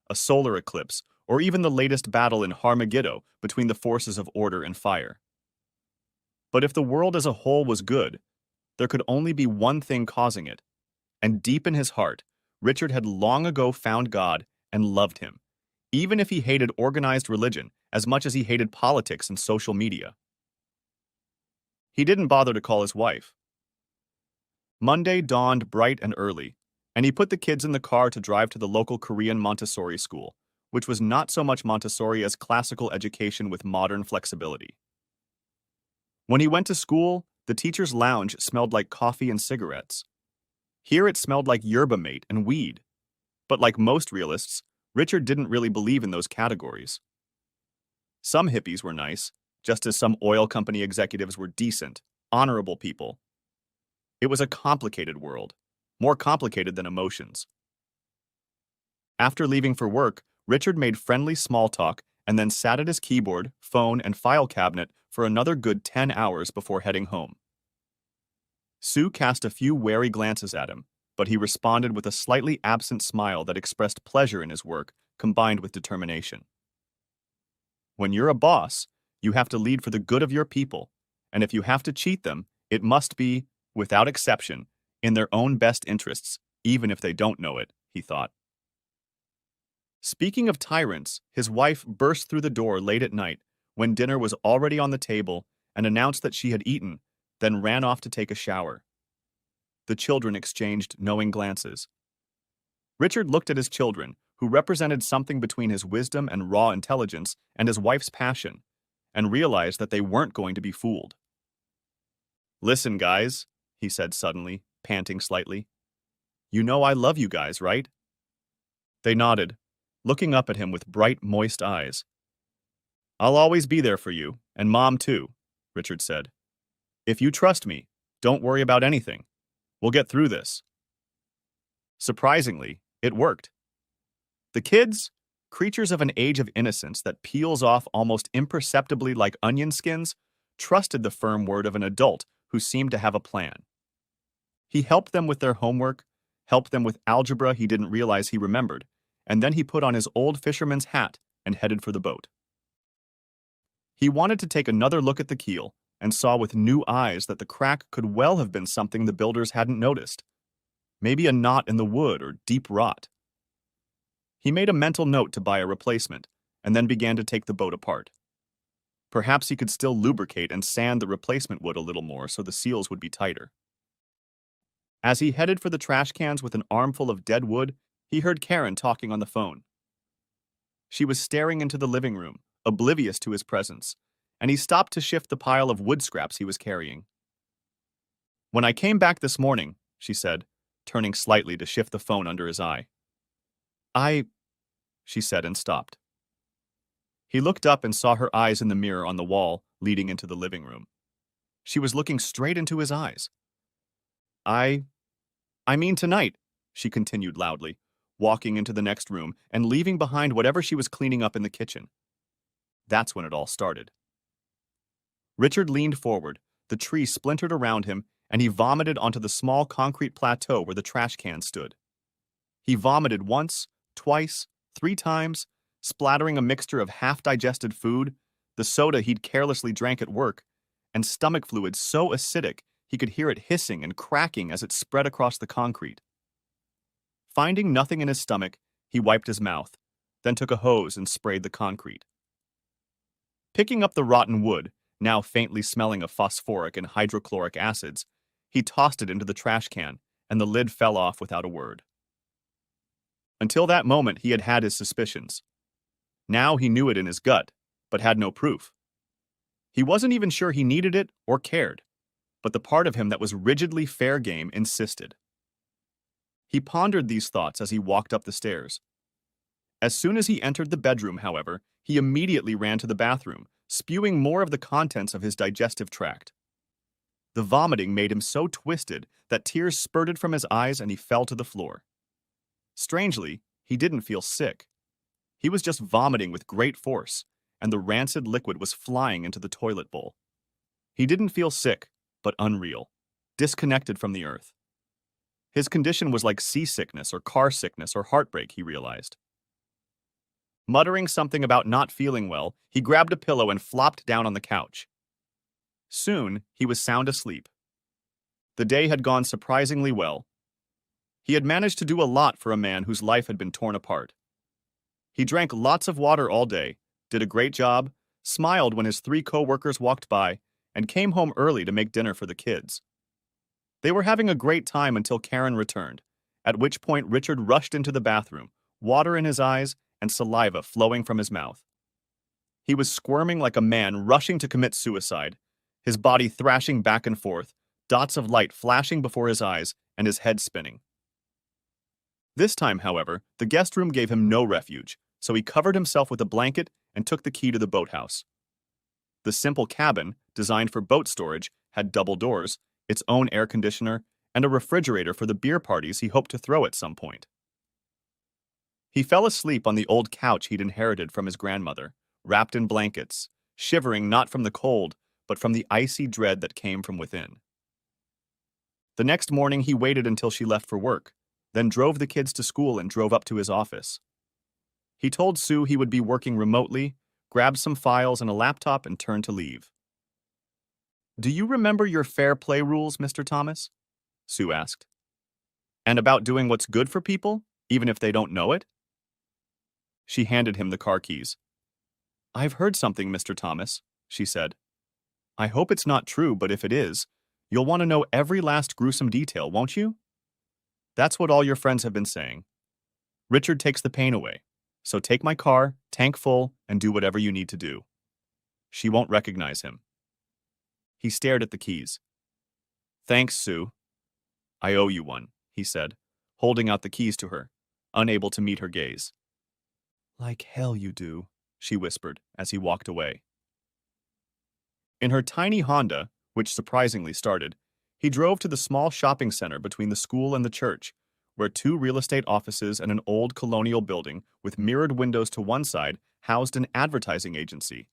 a solar eclipse, or even the latest battle in Armageddon between the forces of order and fire. But if the world as a whole was good, there could only be one thing causing it, and deep in his heart, Richard had long ago found God and loved him, even if he hated organized religion as much as he hated politics and social media. He didn't bother to call his wife. Monday dawned bright and early, and he put the kids in the car to drive to the local Korean Montessori school, which was not so much Montessori as classical education with modern flexibility. When he went to school, the teacher's lounge smelled like coffee and cigarettes. Here it smelled like yerba mate and weed. But like most realists, Richard didn't really believe in those categories. Some hippies were nice, just as some oil company executives were decent, honorable people. It was a complicated world, more complicated than emotions. After leaving for work, Richard made friendly small talk and then sat at his keyboard, phone, and file cabinet for another good 10 hours before heading home. Sue cast a few wary glances at him, but he responded with a slightly absent smile that expressed pleasure in his work combined with determination. When you're a boss, you have to lead for the good of your people, and if you have to cheat them, it must be, without exception, in their own best interests, even if they don't know it, he thought. Speaking of tyrants, his wife burst through the door late at night when dinner was already on the table and announced that she had eaten, then ran off to take a shower. The children exchanged knowing glances. Richard looked at his children, who represented something between his wisdom and raw intelligence and his wife's passion, and realized that they weren't going to be fooled. "Listen, guys," he said suddenly, panting slightly. "You know I love you guys, right?" They nodded, looking up at him with bright, moist eyes. "I'll always be there for you, and Mom too," Richard said. "If you trust me, don't worry about anything. We'll get through this." Surprisingly, it worked. The kids, creatures of an age of innocence that peels off almost imperceptibly like onion skins, trusted the firm word of an adult who seemed to have a plan. He helped them with their homework, helped them with algebra he didn't realize he remembered, and then he put on his old fisherman's hat and headed for the boat. He wanted to take another look at the keel and saw with new eyes that the crack could well have been something the builders hadn't noticed. Maybe a knot in the wood or deep rot. He made a mental note to buy a replacement and then began to take the boat apart. Perhaps he could still lubricate and sand the replacement wood a little more so the seals would be tighter. As he headed for the trash cans with an armful of dead wood, he heard Karen talking on the phone. She was staring into the living room, oblivious to his presence, and he stopped to shift the pile of wood scraps he was carrying. "When I came back this morning," she said, turning slightly to shift the phone under his eye. She said and stopped. He looked up and saw her eyes in the mirror on the wall leading into the living room. She was looking straight into his eyes. I mean tonight," she continued loudly, walking into the next room and leaving behind whatever she was cleaning up in the kitchen. That's when it all started. Richard leaned forward, the tree splintered around him, and he vomited onto the small concrete plateau where the trash can stood. He vomited once, twice, 3 times, splattering a mixture of half-digested food, the soda he'd carelessly drank at work, and stomach fluid so acidic He could hear it hissing and cracking as it spread across the concrete. Finding nothing in his stomach, he wiped his mouth, then took a hose and sprayed the concrete. Picking up the rotten wood, now faintly smelling of phosphoric and hydrochloric acids, he tossed it into the trash can, and the lid fell off without a word. Until that moment, he had had his suspicions. Now he knew it in his gut, but had no proof. He wasn't even sure he needed it or cared, but the part of him that was rigidly fair game insisted. He pondered these thoughts as he walked up the stairs. As soon as he entered the bedroom, however, he immediately ran to the bathroom, spewing more of the contents of his digestive tract. The vomiting made him so twisted that tears spurted from his eyes and he fell to the floor. Strangely, he didn't feel sick. He was just vomiting with great force, and the rancid liquid was flying into the toilet bowl. He didn't feel sick, but unreal, disconnected from the earth. His condition was like seasickness or car sickness or heartbreak, he realized. Muttering something about not feeling well, he grabbed a pillow and flopped down on the couch. Soon, he was sound asleep. The day had gone surprisingly well. He had managed to do a lot for a man whose life had been torn apart. He drank lots of water all day, did a great job, smiled when his 3 co-workers walked by, and came home early to make dinner for the kids. They were having a great time until Karen returned, at which point Richard rushed into the bathroom, water in his eyes and saliva flowing from his mouth. He was squirming like a man rushing to commit suicide, his body thrashing back and forth, dots of light flashing before his eyes and his head spinning. This time, however, the guest room gave him no refuge, so he covered himself with a blanket and took the key to the boathouse. The simple cabin, designed for boat storage, had double doors, its own air conditioner, and a refrigerator for the beer parties he hoped to throw at some point. He fell asleep on the old couch he'd inherited from his grandmother, wrapped in blankets, shivering not from the cold, but from the icy dread that came from within. The next morning he waited until she left for work, then drove the kids to school and drove up to his office. He told Sue he would be working remotely, grabbed some files and a laptop, and turned to leave. "Do you remember your fair play rules, Mr. Thomas?" Sue asked. "And about doing what's good for people, even if they don't know it?" She handed him the car keys. "I've heard something, Mr. Thomas," she said. "I hope it's not true, but if it is, you'll want to know every last gruesome detail, won't you? That's what all your friends have been saying. Richard takes the pain away, so take my car, tank full, and do whatever you need to do. She won't recognize him." He stared at the keys. "Thanks, Sue. I owe you one," he said, holding out the keys to her, unable to meet her gaze. "Like hell you do," she whispered as he walked away. In her tiny Honda, which surprisingly started, he drove to the small shopping center between the school and the church, where 2 real estate offices and an old colonial building with mirrored windows to one side housed an advertising agency.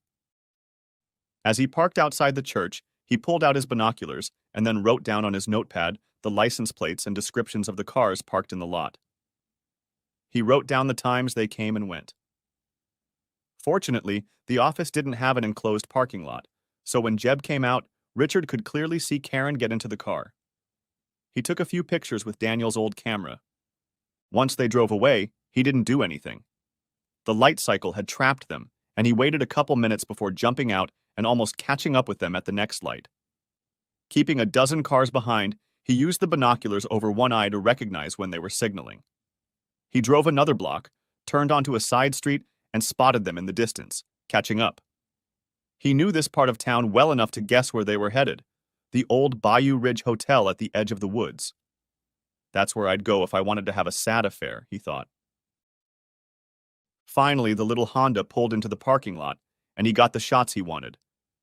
As he parked outside the church, he pulled out his binoculars and then wrote down on his notepad the license plates and descriptions of the cars parked in the lot. He wrote down the times they came and went. Fortunately, the office didn't have an enclosed parking lot, so when Jeb came out, Richard could clearly see Karen get into the car. He took a few pictures with Daniel's old camera. Once they drove away, he didn't do anything. The light cycle had trapped them, and he waited a couple minutes before jumping out and almost catching up with them at the next light. Keeping a dozen cars behind, he used the binoculars over one eye to recognize when they were signaling. He drove another block, turned onto a side street, and spotted them in the distance, catching up. He knew this part of town well enough to guess where they were headed, the old Bayou Ridge Hotel at the edge of the woods. That's where I'd go if I wanted to have a sad affair, he thought. Finally, the little Honda pulled into the parking lot, and he got the shots he wanted,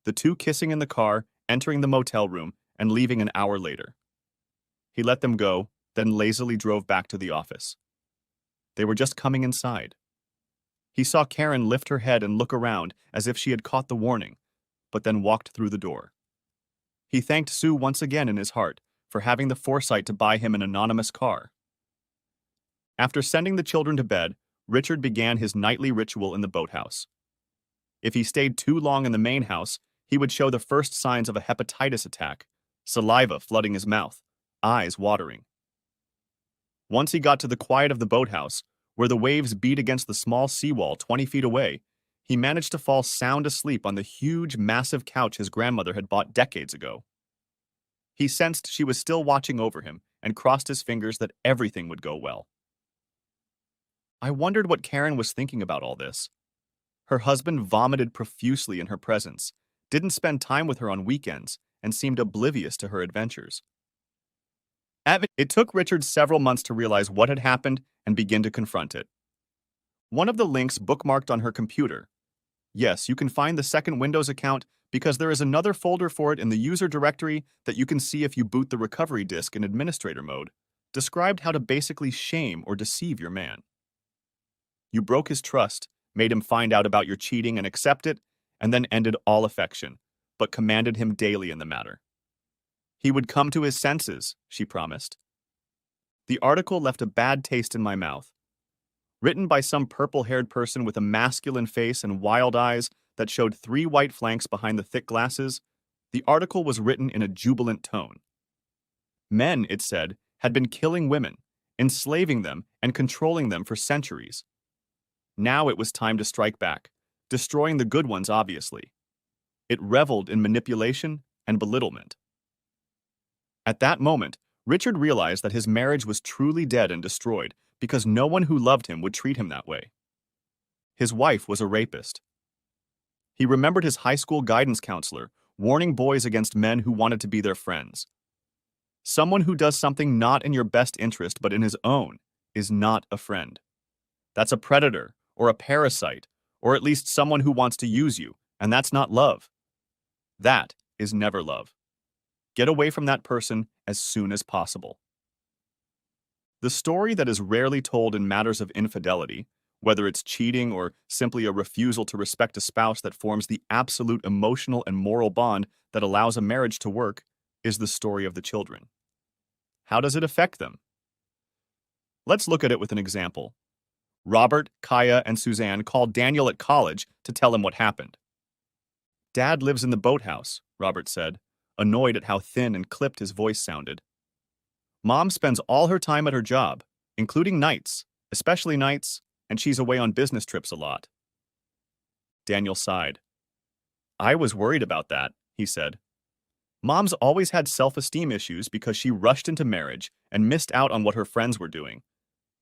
the 2 kissing in the car, entering the motel room, and leaving an hour later. He let them go, then lazily drove back to the office. They were just coming inside. He saw Karen lift her head and look around as if she had caught the warning, but then walked through the door. He thanked Sue once again in his heart for having the foresight to buy him an anonymous car. After sending the children to bed, Richard began his nightly ritual in the boathouse. If he stayed too long in the main house, he would show the first signs of a hepatitis attack, saliva flooding his mouth, eyes watering. Once he got to the quiet of the boathouse, where the waves beat against the small seawall 20 feet away, he managed to fall sound asleep on the huge, massive couch his grandmother had bought decades ago. He sensed she was still watching over him and crossed his fingers that everything would go well. I wondered what Karen was thinking about all this. Her husband vomited profusely in her presence, didn't spend time with her on weekends, and seemed oblivious to her adventures. It took Richard several months to realize what had happened and begin to confront it. One of the links bookmarked on her computer. Yes, you can find the second Windows account because there is another folder for it in the user directory that you can see if you boot the recovery disk in administrator mode, described how to basically shame or deceive your man. You broke his trust, made him find out about your cheating and accept it, and then ended all affection, but commanded him daily in the matter. He would come to his senses, she promised. The article left a bad taste in my mouth. Written by some purple-haired person with a masculine face and wild eyes that showed 3 white flanks behind the thick glasses, the article was written in a jubilant tone. Men, it said, had been killing women, enslaving them and controlling them for centuries. Now it was time to strike back, destroying the good ones, obviously. It reveled in manipulation and belittlement. At that moment, Richard realized that his marriage was truly dead and destroyed because no one who loved him would treat him that way. His wife was a rapist. He remembered his high school guidance counselor warning boys against men who wanted to be their friends. Someone who does something not in your best interest but in his own is not a friend. That's a predator or a parasite, or at least someone who wants to use you, and that's not love. That is never love. Get away from that person as soon as possible. The story that is rarely told in matters of infidelity, whether it's cheating or simply a refusal to respect a spouse that forms the absolute emotional and moral bond that allows a marriage to work, is the story of the children. How does it affect them? Let's look at it with an example. Robert, Kaya, and Suzanne called Daniel at college to tell him what happened. "Dad lives in the boathouse," Robert said, annoyed at how thin and clipped his voice sounded. "Mom spends all her time at her job, including nights, especially nights, and she's away on business trips a lot." Daniel sighed. "I was worried about that," he said. "Mom's always had self-esteem issues because she rushed into marriage and missed out on what her friends were doing.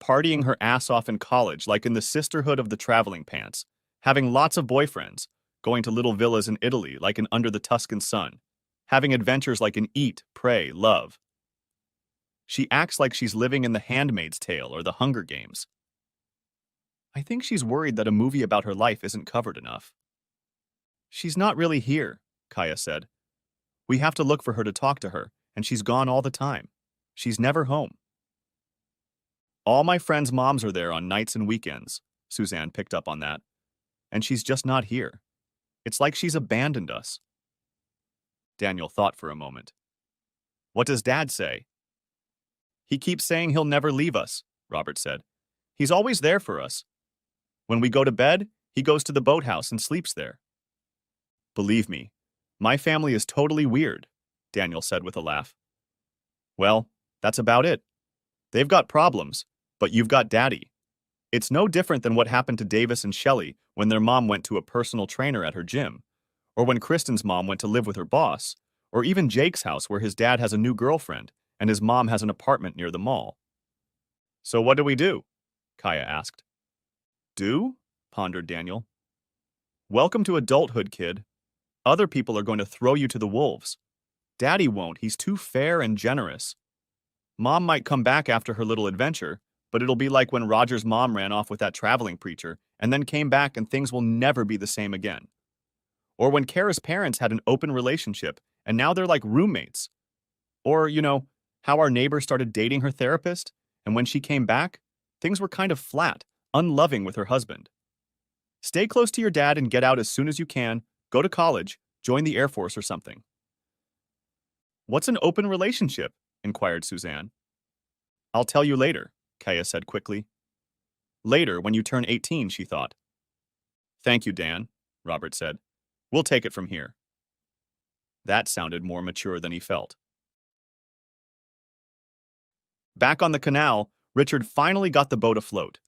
Partying her ass off in college like in the Sisterhood of the Traveling Pants, having lots of boyfriends, going to little villas in Italy like in Under the Tuscan Sun, having adventures like in Eat, Pray, Love. She acts like she's living in The Handmaid's Tale or The Hunger Games. I think she's worried that a movie about her life isn't covered enough." "She's not really here," Kaya said. "We have to look for her to talk to her, and she's gone all the time. She's never home." "All my friends' moms are there on nights and weekends," Suzanne picked up on that. "And she's just not here. It's like she's abandoned us." Daniel thought for a moment. "What does Dad say?" "He keeps saying he'll never leave us," Robert said. "He's always there for us. When we go to bed, he goes to the boathouse and sleeps there." "Believe me, my family is totally weird," Daniel said with a laugh. "Well, that's about it. They've got problems, but you've got Daddy. It's no different than what happened to Davis and Shelley when their mom went to a personal trainer at her gym, or when Kristen's mom went to live with her boss, or even Jake's house where his dad has a new girlfriend and his mom has an apartment near the mall." "So what do we do?" Kaya asked. "Do?" pondered Daniel. "Welcome to adulthood, kid. Other people are going to throw you to the wolves. Daddy won't, he's too fair and generous. Mom might come back after her little adventure, but it'll be like when Roger's mom ran off with that traveling preacher and then came back and things will never be the same again. Or when Kara's parents had an open relationship and now they're like roommates. Or, how our neighbor started dating her therapist, and when she came back, things were kind of flat, unloving with her husband. Stay close to your dad and get out as soon as you can, go to college, join the Air Force or something." "What's an open relationship?" inquired Suzanne. "I'll tell you later," Kaya said quickly. "Later, when you turn 18, she thought. "Thank you, Dan," Robert said. "We'll take it from here." That sounded more mature than he felt. Back on the canal, Richard finally got the boat afloat.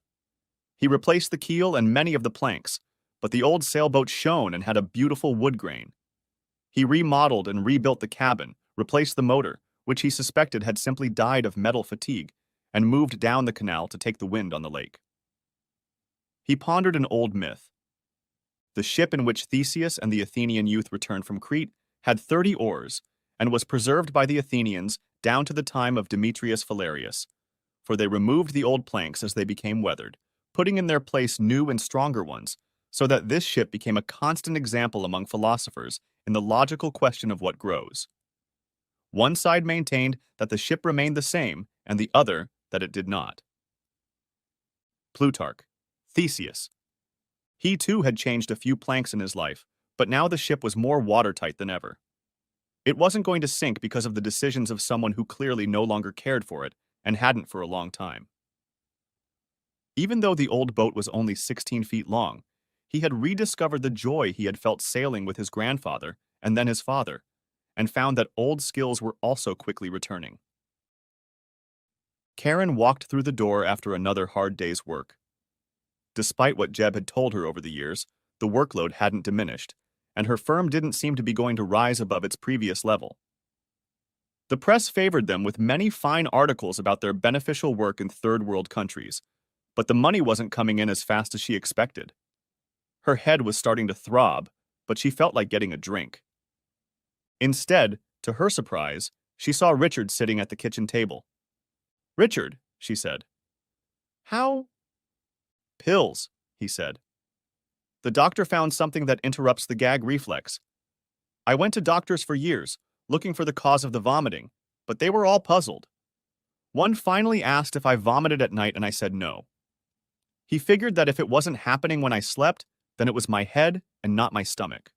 He replaced the keel and many of the planks, but the old sailboat shone and had a beautiful wood grain. He remodeled and rebuilt the cabin, replaced the motor, which he suspected had simply died of metal fatigue, and moved down the canal to take the wind on the lake. He pondered an old myth. The ship in which Theseus and the Athenian youth returned from Crete had 30 oars and was preserved by the Athenians down to the time of Demetrius Phalereus, for they removed the old planks as they became weathered, putting in their place new and stronger ones, so that this ship became a constant example among philosophers in the logical question of what grows. One side maintained that the ship remained the same, and the other that it did not. Plutarch, Theseus. He too had changed a few planks in his life, but now the ship was more watertight than ever. It wasn't going to sink because of the decisions of someone who clearly no longer cared for it, and hadn't for a long time. Even though the old boat was only 16 feet long, he had rediscovered the joy he had felt sailing with his grandfather and then his father, and found that old skills were also quickly returning. Karen walked through the door after another hard day's work. Despite what Jeb had told her over the years, the workload hadn't diminished, and her firm didn't seem to be going to rise above its previous level. The press favored them with many fine articles about their beneficial work in third world countries, but the money wasn't coming in as fast as she expected. Her head was starting to throb, but she felt like getting a drink. Instead, to her surprise, she saw Richard sitting at the kitchen table. "Richard," she said. "How?" "Pills," he said. "The doctor found something that interrupts the gag reflex. I went to doctors for years, looking for the cause of the vomiting, but they were all puzzled. One finally asked if I vomited at night, and I said no. He figured that if it wasn't happening when I slept, then it was my head and not my stomach.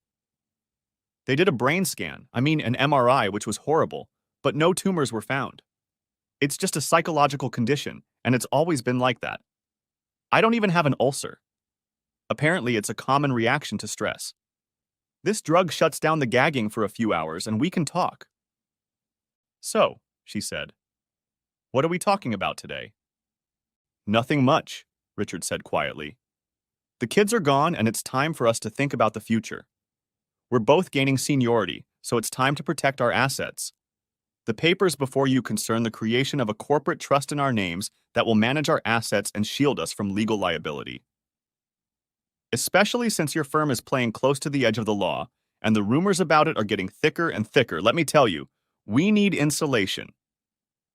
They did a brain scan, an MRI, which was horrible, but no tumors were found. It's just a psychological condition, and it's always been like that. I don't even have an ulcer. Apparently, it's a common reaction to stress. This drug shuts down the gagging for a few hours, and we can talk." "So," she said, "what are we talking about today?" "Nothing much," Richard said quietly. "The kids are gone, and it's time for us to think about the future. We're both gaining seniority, so it's time to protect our assets. The papers before you concern the creation of a corporate trust in our names that will manage our assets and shield us from legal liability. Especially since your firm is playing close to the edge of the law, and the rumors about it are getting thicker and thicker, let me tell you, we need insulation.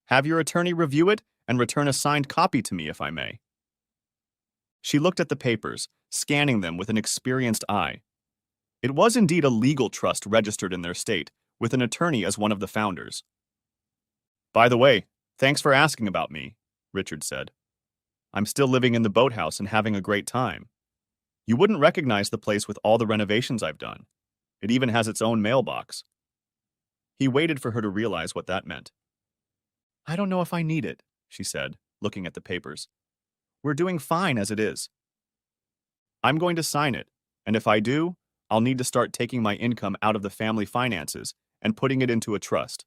Have your attorney review it and return a signed copy to me, if I may." She looked at the papers, scanning them with an experienced eye. It was indeed a legal trust registered in their state, with an attorney as one of the founders. "By the way, thanks for asking about me," Richard said. "I'm still living in the boathouse and having a great time. You wouldn't recognize the place with all the renovations I've done. It even has its own mailbox." He waited for her to realize what that meant. "I don't know if I need it," she said, looking at the papers. "We're doing fine as it is." "I'm going to sign it, and if I do, I'll need to start taking my income out of the family finances and putting it into a trust.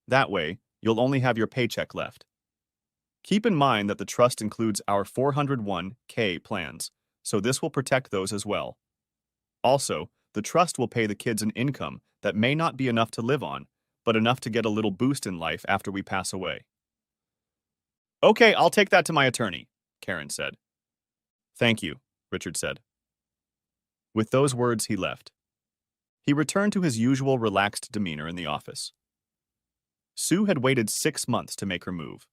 That way, you'll only have your paycheck left. Keep in mind that the trust includes our 401k plans, so this will protect those as well. Also, the trust will pay the kids an income that may not be enough to live on, but enough to get a little boost in life after we pass away." "Okay, I'll take that to my attorney," Karen said. "Thank you," Richard said. With those words, he left. He returned to his usual relaxed demeanor in the office. Sue had waited 6 months to make her move.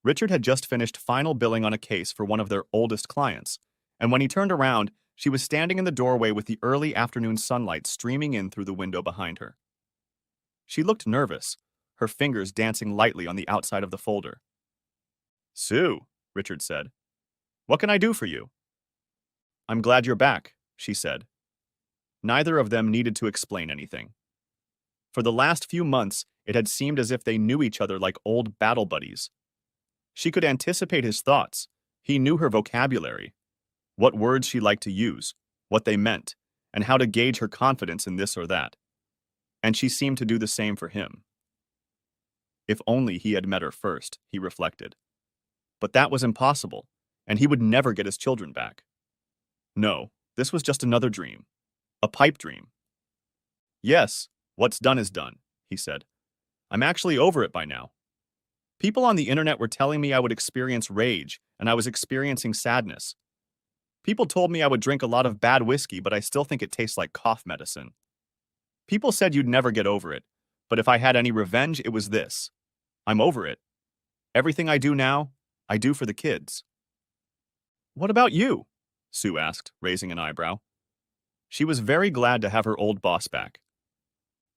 Richard had just finished final billing on a case for one of their oldest clients, and when he turned around, she was standing in the doorway with the early afternoon sunlight streaming in through the window behind her. She looked nervous, her fingers dancing lightly on the outside of the folder. "Sue," Richard said, "what can I do for you?" "I'm glad you're back," she said. Neither of them needed to explain anything. For the last few months, it had seemed as if they knew each other like old battle buddies. She could anticipate his thoughts. He knew her vocabulary, what words she liked to use, what they meant, and how to gauge her confidence in this or that. And she seemed to do the same for him. If only he had met her first, he reflected. But that was impossible, and he would never get his children back. No, this was just another dream. A pipe dream. Yes, what's done is done, he said. I'm actually over it by now. People on the internet were telling me I would experience rage, and I was experiencing sadness. People told me I would drink a lot of bad whiskey, but I still think it tastes like cough medicine. People said you'd never get over it, but if I had any revenge, it was this. I'm over it. Everything I do now, I do for the kids. What about you? Sue asked, raising an eyebrow. She was very glad to have her old boss back.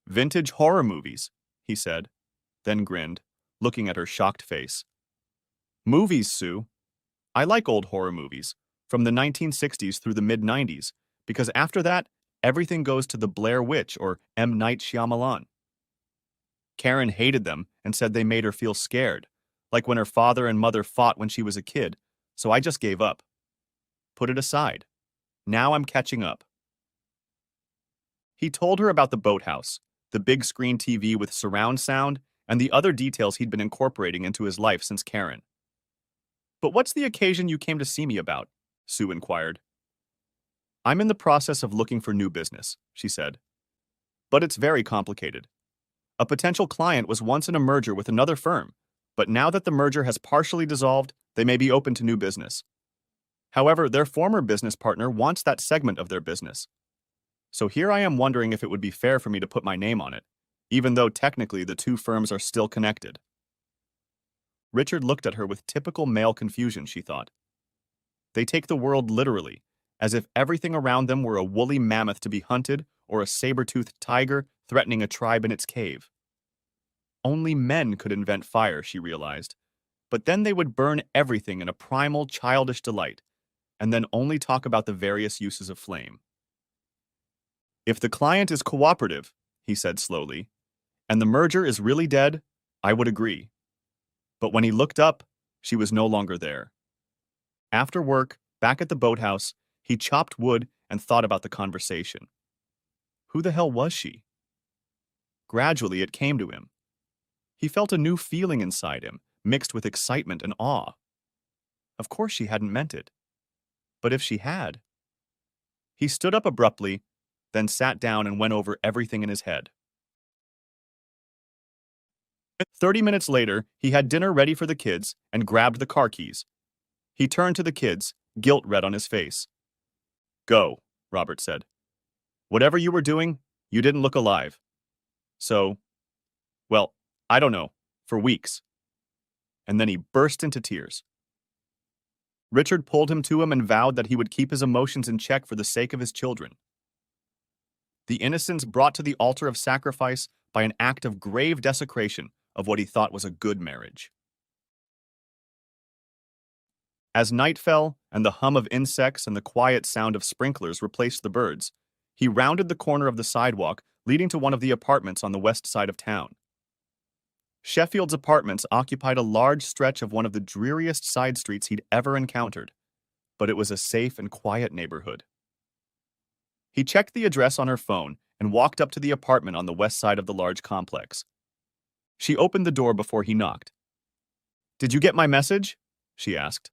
Vintage horror movies, he said, then grinned, looking at her shocked face. Movies, Sue. I like old horror movies, from the 1960s through the mid-90s, because after that, everything goes to the Blair Witch or M. Night Shyamalan. Karen hated them and said they made her feel scared, like when her father and mother fought when she was a kid, so I just gave up. Put it aside. Now I'm catching up. He told her about the boathouse, the big screen TV with surround sound, and the other details he'd been incorporating into his life since Karen. But what's the occasion you came to see me about? Sue inquired. I'm in the process of looking for new business, she said. But it's very complicated. A potential client was once in a merger with another firm, but now that the merger has partially dissolved, they may be open to new business. However, their former business partner wants that segment of their business. So here I am wondering if it would be fair for me to put my name on it, even though technically the two firms are still connected. Richard looked at her with typical male confusion, she thought. They take the world literally, as if everything around them were a woolly mammoth to be hunted or a saber-toothed tiger threatening a tribe in its cave. Only men could invent fire, she realized, but then they would burn everything in a primal, childish delight, and then only talk about the various uses of flame. If the client is cooperative, he said slowly, and the merger is really dead, I would agree. But when he looked up, she was no longer there. After work, back at the boathouse, he chopped wood and thought about the conversation. Who the hell was she? Gradually, it came to him. He felt a new feeling inside him, mixed with excitement and awe. Of course she hadn't meant it. But if she had? He stood up abruptly, then sat down and went over everything in his head. 30 minutes later, he had dinner ready for the kids and grabbed the car keys. He turned to the kids, guilt red on his face. Go, Robert said. Whatever you were doing, you didn't look alive. So, well, I don't know, for weeks. And then he burst into tears. Richard pulled him to him and vowed that he would keep his emotions in check for the sake of his children. The innocents brought to the altar of sacrifice by an act of grave desecration of what he thought was a good marriage. As night fell and the hum of insects and the quiet sound of sprinklers replaced the birds, he rounded the corner of the sidewalk leading to one of the apartments on the west side of town. Sheffield's apartments occupied a large stretch of one of the dreariest side streets he'd ever encountered, but it was a safe and quiet neighborhood. He checked the address on her phone and walked up to the apartment on the west side of the large complex. She opened the door before he knocked. Did you get my message? She asked.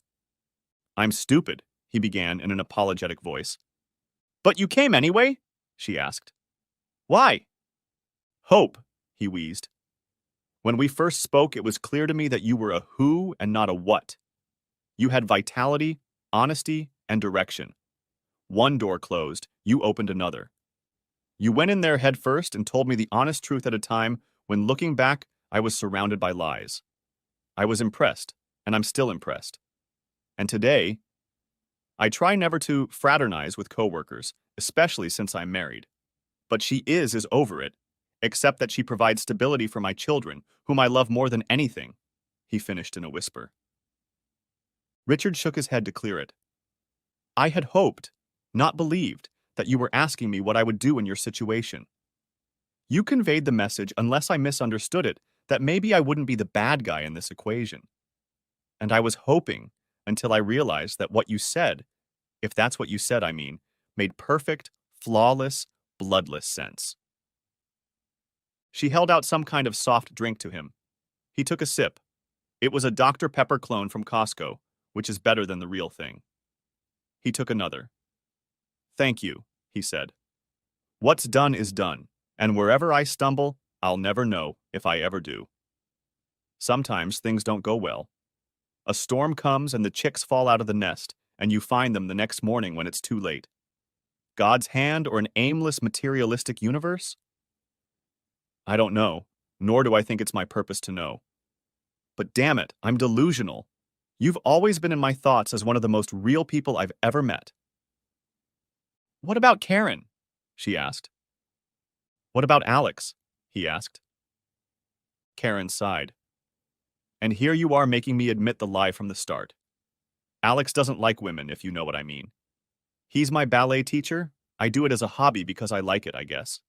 I'm stupid, he began in an apologetic voice. But you came anyway? She asked. Why? Hope, he wheezed. When we first spoke, it was clear to me that you were a who and not a what. You had vitality, honesty, and direction. One door closed, you opened another. You went in there head first and told me the honest truth at a time when, looking back, I was surrounded by lies. I was impressed, and I'm still impressed. And today, I try never to fraternize with coworkers, especially since I'm married. But she is over it, except that she provides stability for my children, whom I love more than anything, he finished in a whisper. Richard shook his head to clear it. I had hoped, not believed, that you were asking me what I would do in your situation. You conveyed the message, unless I misunderstood it, that maybe I wouldn't be the bad guy in this equation. And I was hoping, until I realized that what you said, if that's what you said, I mean, made perfect, flawless, bloodless sense. She held out some kind of soft drink to him. He took a sip. It was a Dr. Pepper clone from Costco, which is better than the real thing. He took another. Thank you, he said. What's done is done, and wherever I stumble, I'll never know if I ever do. Sometimes things don't go well. A storm comes and the chicks fall out of the nest, and you find them the next morning when it's too late. God's hand or an aimless materialistic universe? I don't know, nor do I think it's my purpose to know. But damn it, I'm delusional. You've always been in my thoughts as one of the most real people I've ever met. What about Karen? She asked. What about Alex? He asked. Karen sighed. And here you are making me admit the lie from the start. Alex doesn't like women, if you know what I mean. He's my ballet teacher. I do it as a hobby because I like it, I guess.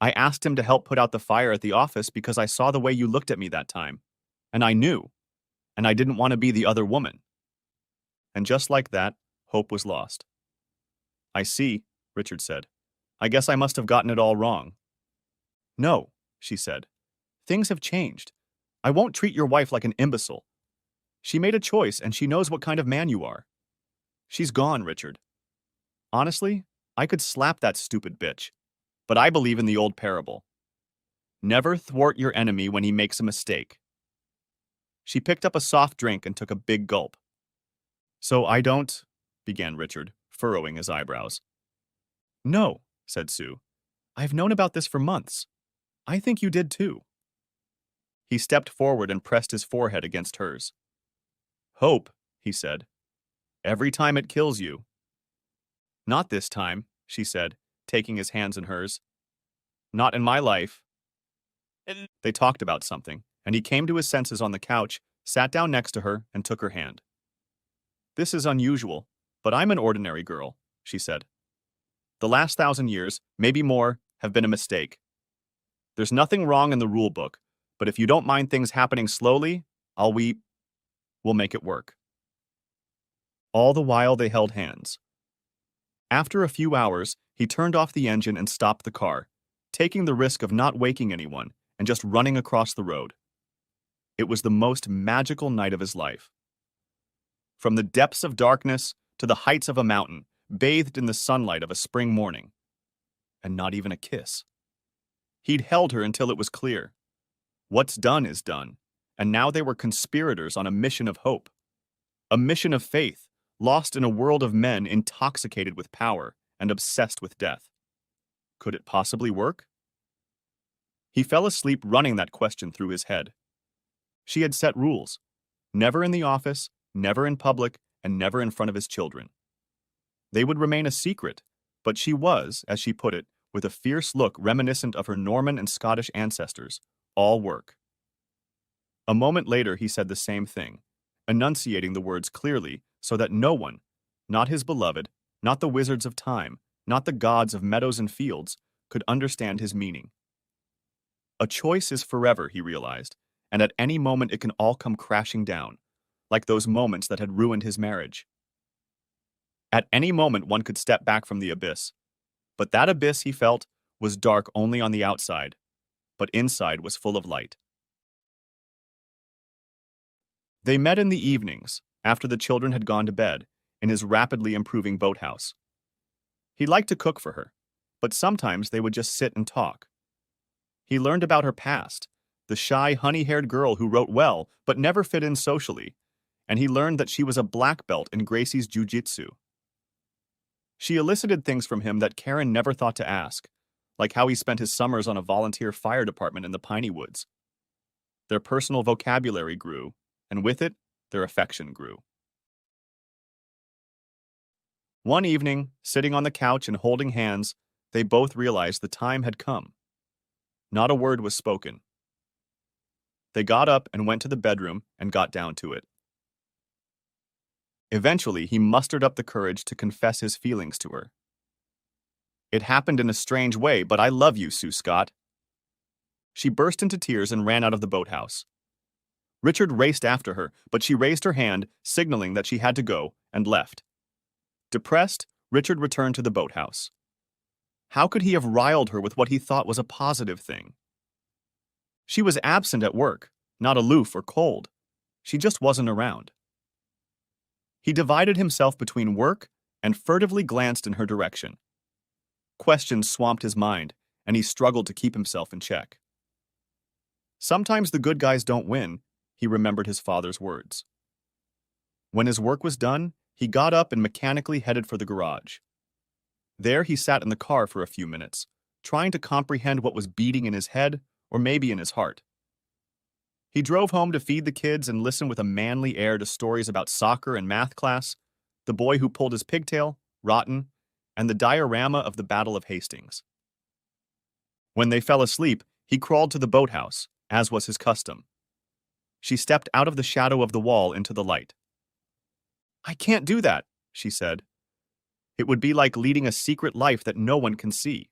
I asked him to help put out the fire at the office because I saw the way you looked at me that time. And I knew. And I didn't want to be the other woman. And just like that, hope was lost. I see, Richard said. I guess I must have gotten it all wrong. No, she said. Things have changed. I won't treat your wife like an imbecile. She made a choice and she knows what kind of man you are. She's gone, Richard. Honestly, I could slap that stupid bitch. But I believe in the old parable. Never thwart your enemy when he makes a mistake. She picked up a soft drink and took a big gulp. So I don't, began Richard, furrowing his eyebrows. No, said Sue. I've known about this for months. I think you did too. He stepped forward and pressed his forehead against hers. Hope, he said. Every time it kills you. Not this time, she said, taking his hands in hers. Not in my life. They talked about something, and he came to his senses on the couch, sat down next to her, and took her hand. This is unusual, but I'm an ordinary girl, she said. The last 1,000 years, maybe more, have been a mistake. There's nothing wrong in the rule book, but if you don't mind things happening slowly, we'll make it work. All the while they held hands. After a few hours, he turned off the engine and stopped the car, taking the risk of not waking anyone and just running across the road. It was the most magical night of his life. From the depths of darkness to the heights of a mountain, bathed in the sunlight of a spring morning. And not even a kiss. He'd held her until it was clear. What's done is done, and now they were conspirators on a mission of hope. A mission of faith, lost in a world of men intoxicated with power and obsessed with death. Could it possibly work? He fell asleep running that question through his head. She had set rules. Never in the office, never in public, and never in front of his children. They would remain a secret, but she was, as she put it, with a fierce look reminiscent of her Norman and Scottish ancestors, all work. A moment later he said the same thing, enunciating the words clearly so that no one, not his beloved, not the wizards of time, not the gods of meadows and fields, could understand his meaning. A choice is forever, he realized, and at any moment it can all come crashing down, like those moments that had ruined his marriage. At any moment one could step back from the abyss, but that abyss, he felt, was dark only on the outside, but inside was full of light. They met in the evenings, after the children had gone to bed, in his rapidly improving boathouse. He liked to cook for her, but sometimes they would just sit and talk. He learned about her past, the shy, honey-haired girl who wrote well but never fit in socially, and he learned that she was a black belt in Gracie's jiu-jitsu. She elicited things from him that Karen never thought to ask, like how he spent his summers on a volunteer fire department in the Piney Woods. Their personal vocabulary grew, and with it, their affection grew. One evening, sitting on the couch and holding hands, they both realized the time had come. Not a word was spoken. They got up and went to the bedroom and got down to it. Eventually, he mustered up the courage to confess his feelings to her. It happened in a strange way, but I love you, Sue Scott. She burst into tears and ran out of the boathouse. Richard raced after her, but she raised her hand, signaling that she had to go, and left. Depressed, Richard returned to the boathouse. How could he have riled her with what he thought was a positive thing? She was absent at work, not aloof or cold. She just wasn't around. He divided himself between work and furtively glanced in her direction. Questions swamped his mind, and he struggled to keep himself in check. Sometimes the good guys don't win, he remembered his father's words. When his work was done, he got up and mechanically headed for the garage. There he sat in the car for a few minutes, trying to comprehend what was beating in his head or maybe in his heart. He drove home to feed the kids and listen with a manly air to stories about soccer and math class, the boy who pulled his pigtail, Rotten, and the diorama of the Battle of Hastings. When they fell asleep, he crawled to the boathouse, as was his custom. She stepped out of the shadow of the wall into the light. "I can't do that," she said. "It would be like leading a secret life that no one can see.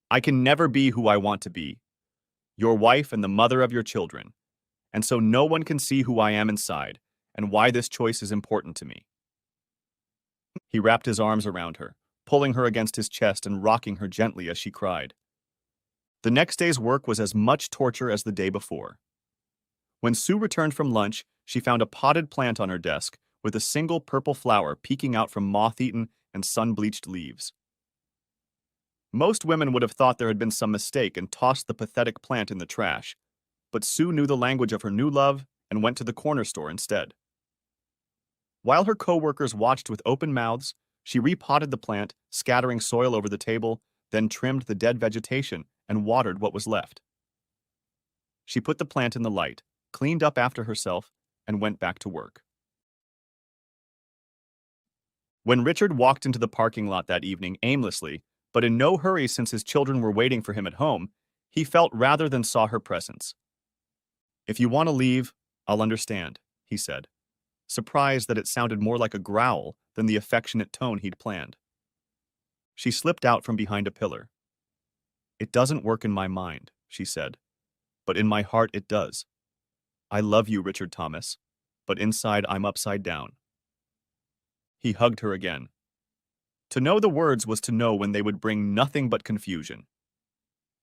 I can never be who I want to be, your wife and the mother of your children, and so no one can see who I am inside and why this choice is important to me." He wrapped his arms around her, pulling her against his chest and rocking her gently as she cried. The next day's work was as much torture as the day before. When Sue returned from lunch, she found a potted plant on her desk with a single purple flower peeking out from moth-eaten and sun-bleached leaves. Most women would have thought there had been some mistake and tossed the pathetic plant in the trash, but Sue knew the language of her new love and went to the corner store instead. While her co-workers watched with open mouths, she repotted the plant, scattering soil over the table, then trimmed the dead vegetation and watered what was left. She put the plant in the light, cleaned up after herself, and went back to work. When Richard walked into the parking lot that evening aimlessly, but in no hurry since his children were waiting for him at home, he felt rather than saw her presence. "If you want to leave, I'll understand," he said, surprised that it sounded more like a growl than the affectionate tone he'd planned. She slipped out from behind a pillar. "It doesn't work in my mind," she said, "but in my heart it does. I love you, Richard Thomas, but inside I'm upside down." He hugged her again. To know the words was to know when they would bring nothing but confusion.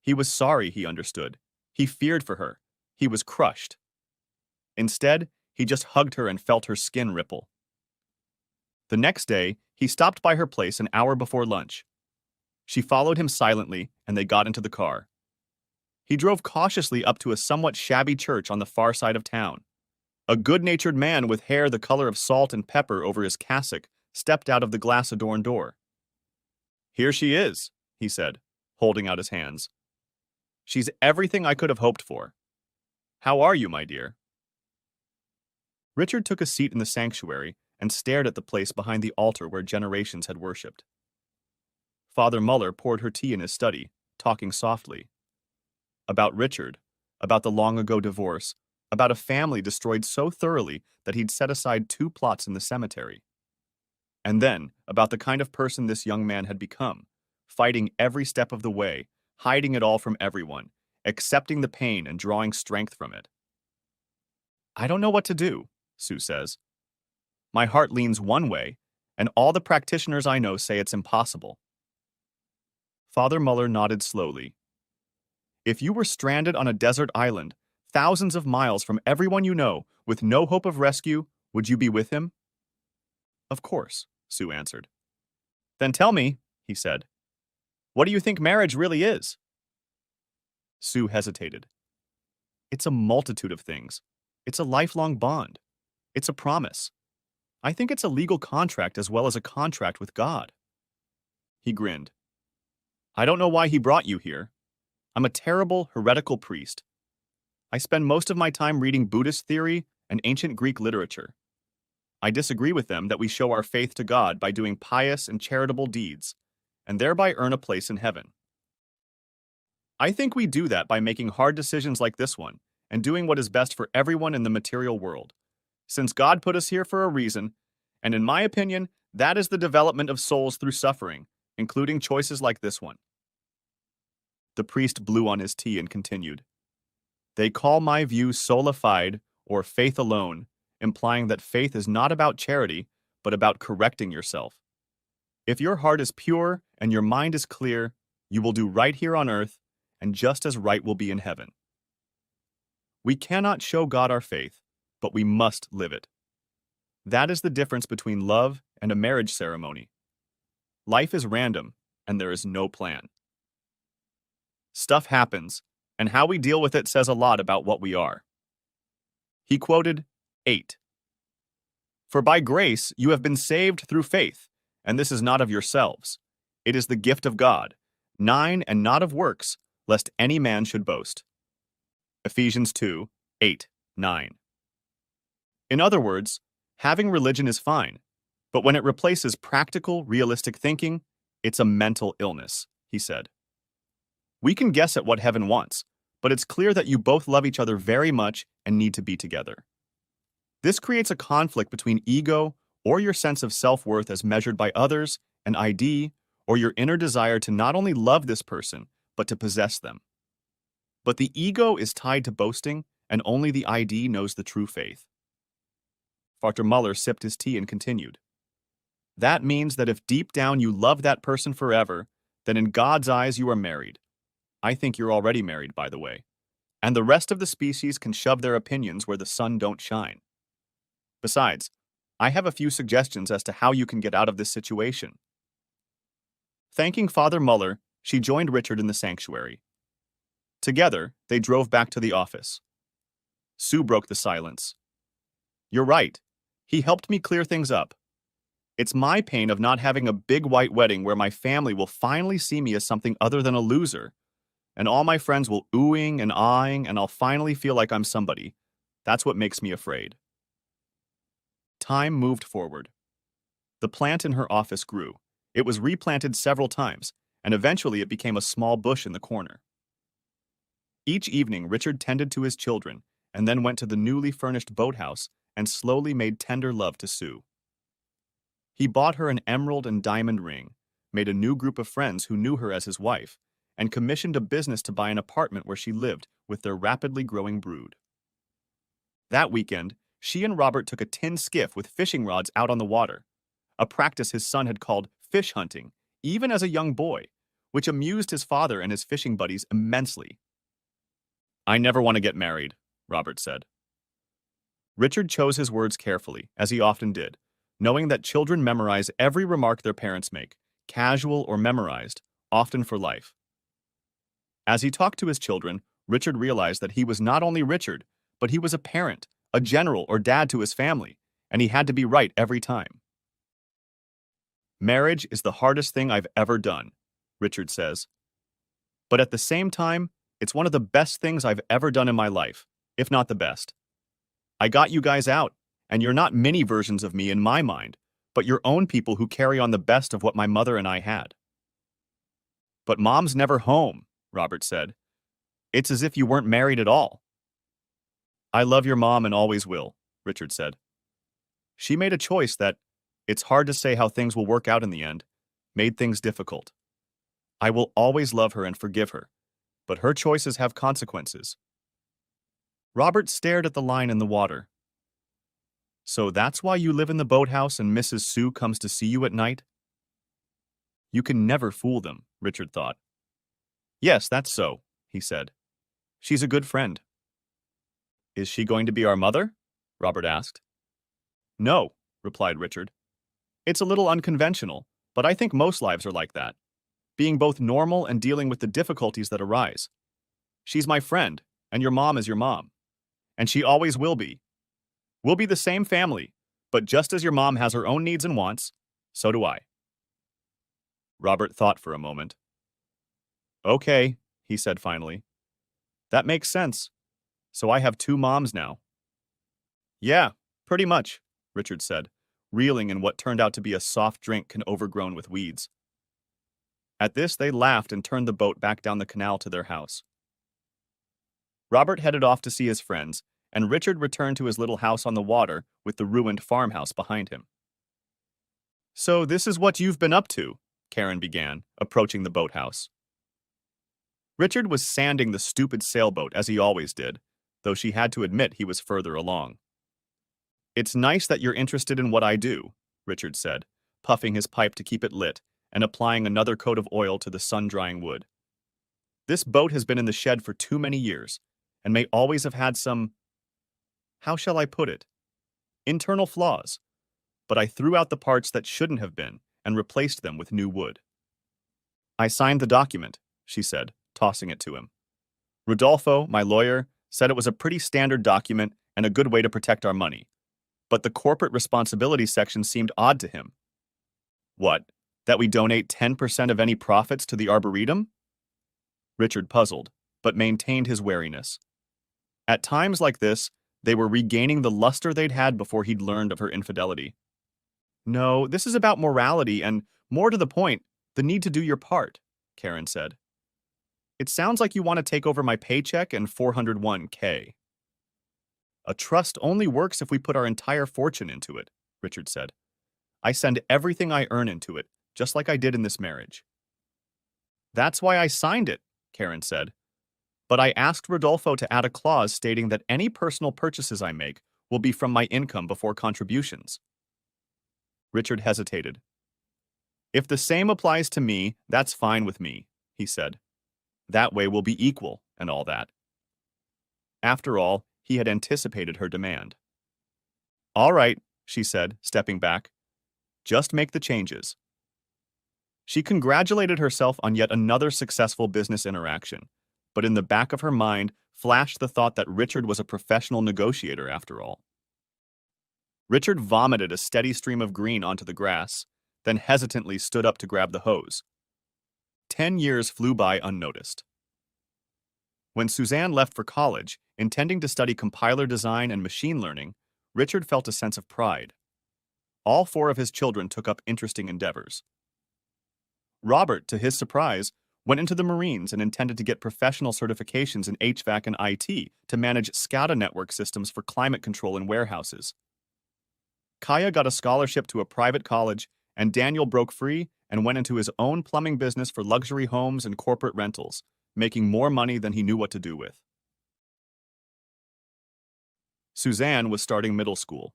He was sorry, he understood. He feared for her. He was crushed. Instead, he just hugged her and felt her skin ripple. The next day, he stopped by her place an hour before lunch. She followed him silently, and they got into the car. He drove cautiously up to a somewhat shabby church on the far side of town. A good-natured man with hair the color of salt and pepper over his cassock stepped out of the glass-adorned door. "Here she is," he said, holding out his hands. "She's everything I could have hoped for. How are you, my dear?" Richard took a seat in the sanctuary and stared at the place behind the altar where generations had worshipped. Father Muller poured her tea in his study, talking softly. About Richard, about the long-ago divorce, about a family destroyed so thoroughly that he'd set aside 2 plots in the cemetery. And then, about the kind of person this young man had become, fighting every step of the way, hiding it all from everyone, accepting the pain and drawing strength from it. "I don't know what to do," Sue says. "My heart leans one way, and all the practitioners I know say it's impossible." Father Muller nodded slowly. "If you were stranded on a desert island, thousands of miles from everyone you know, with no hope of rescue, would you be with him?" "Of course," Sue answered. "Then tell me," he said, "what do you think marriage really is?" Sue hesitated. "It's a multitude of things. It's a lifelong bond. It's a promise. I think it's a legal contract as well as a contract with God." He grinned. "I don't know why he brought you here. I'm a terrible, heretical priest. I spend most of my time reading Buddhist theory and ancient Greek literature. I disagree with them that we show our faith to God by doing pious and charitable deeds, and thereby earn a place in heaven. I think we do that by making hard decisions like this one, and doing what is best for everyone in the material world, since God put us here for a reason, and in my opinion, that is the development of souls through suffering, including choices like this one." The priest blew on his tea and continued. "They call my view sola fide, or faith alone, implying that faith is not about charity, but about correcting yourself. If your heart is pure and your mind is clear, you will do right here on earth, and just as right will be in heaven. We cannot show God our faith, but we must live it. That is the difference between love and a marriage ceremony. Life is random, and there is no plan. Stuff happens, and how we deal with it says a lot about what we are. He quoted 8. For by grace you have been saved through faith, and this is not of yourselves. It is the gift of God. 9, and not of works, lest any man should boast. Ephesians 2, 8, 9. In other words, having religion is fine, but when it replaces practical, realistic thinking, it's a mental illness, he said. We can guess at what heaven wants, but it's clear that you both love each other very much and need to be together. This creates a conflict between ego, or your sense of self-worth as measured by others, and ID, or your inner desire to not only love this person, but to possess them. But the ego is tied to boasting, and only the ID knows the true faith. Father Muller sipped his tea and continued. That means that if deep down you love that person forever, then in God's eyes you are married. I think you're already married, by the way. And the rest of the species can shove their opinions where the sun don't shine. Besides, I have a few suggestions as to how you can get out of this situation. Thanking Father Muller, she joined Richard in the sanctuary. Together, they drove back to the office. Sue broke the silence. You're right. He helped me clear things up. It's my pain of not having a big white wedding where my family will finally see me as something other than a loser, and all my friends will oohing and ahhing, and I'll finally feel like I'm somebody. That's what makes me afraid. Time moved forward. The plant in her office grew. It was replanted several times, and eventually it became a small bush in the corner. Each evening, Richard tended to his children, and then went to the newly furnished boathouse and slowly made tender love to Sue. He bought her an emerald and diamond ring, made a new group of friends who knew her as his wife, and commissioned a business to buy an apartment where she lived with their rapidly growing brood. That weekend, she and Robert took a tin skiff with fishing rods out on the water, a practice his son had called fish hunting, even as a young boy, which amused his father and his fishing buddies immensely. I never want to get married, Robert said. Richard chose his words carefully, as he often did, knowing that children memorize every remark their parents make, casual or memorized, often for life. As he talked to his children, Richard realized that he was not only Richard, but he was a parent, a general or dad to his family, and he had to be right every time. Marriage is the hardest thing I've ever done, Richard says. But at the same time, it's one of the best things I've ever done in my life, if not the best. I got you guys out, and you're not mini versions of me in my mind, but your own people who carry on the best of what my mother and I had. But Mom's never home, Robert said. It's as if you weren't married at all. I love your mom and always will, Richard said. She made a choice that, it's hard to say how things will work out in the end, made things difficult. I will always love her and forgive her, but her choices have consequences. Robert stared at the line in the water. So that's why you live in the boathouse and Mrs. Sue comes to see you at night? You can never fool them, Richard thought. Yes, that's so, he said. She's a good friend. Is she going to be our mother? Robert asked. No, replied Richard. It's a little unconventional, but I think most lives are like that, being both normal and dealing with the difficulties that arise. She's my friend, and your mom is your mom. And she always will be. We'll be the same family, but just as your mom has her own needs and wants, so do I. Robert thought for a moment. Okay, he said finally. That makes sense. So I have two moms now. Yeah, pretty much, Richard said, reeling in what turned out to be a soft drink overgrown with weeds. At this, they laughed and turned the boat back down the canal to their house. Robert headed off to see his friends, and Richard returned to his little house on the water with the ruined farmhouse behind him. So this is what you've been up to, Karen began, approaching the boathouse. Richard was sanding the stupid sailboat as he always did, though she had to admit he was further along. It's nice that you're interested in what I do, Richard said, puffing his pipe to keep it lit and applying another coat of oil to the sun-drying wood. This boat has been in the shed for too many years. and may always have had some, how shall I put it, internal flaws, but I threw out the parts that shouldn't have been and replaced them with new wood. I signed the document, she said, tossing it to him. Rodolfo, my lawyer, said it was a pretty standard document and a good way to protect our money, but the corporate responsibility section seemed odd to him. What, that we donate 10% of any profits to the Arboretum? Richard puzzled, but maintained his wariness. At times like this, they were regaining the luster they'd had before he'd learned of her infidelity. No, this is about morality and, more to the point, the need to do your part, Karen said. It sounds like you want to take over my paycheck and 401k. A trust only works if we put our entire fortune into it, Richard said. I send everything I earn into it, just like I did in this marriage. That's why I signed it, Karen said. But I asked Rodolfo to add a clause stating that any personal purchases I make will be from my income before contributions. Richard hesitated. If the same applies to me, that's fine with me, he said. That way we'll be equal and all that. After all, he had anticipated her demand. All right, she said, stepping back. Just make the changes. She congratulated herself on yet another successful business interaction, but in the back of her mind flashed the thought that Richard was a professional negotiator after all. Richard vomited a steady stream of green onto the grass, then hesitantly stood up to grab the hose. 10 years flew by unnoticed. When Suzanne left for college, intending to study compiler design and machine learning, Richard felt a sense of pride. All 4 of his children took up interesting endeavors. Robert, to his surprise, went into the Marines and intended to get professional certifications in HVAC and IT to manage SCADA network systems for climate control in warehouses. Kaya got a scholarship to a private college, and Daniel broke free and went into his own plumbing business for luxury homes and corporate rentals, making more money than he knew what to do with. Suzanne was starting middle school.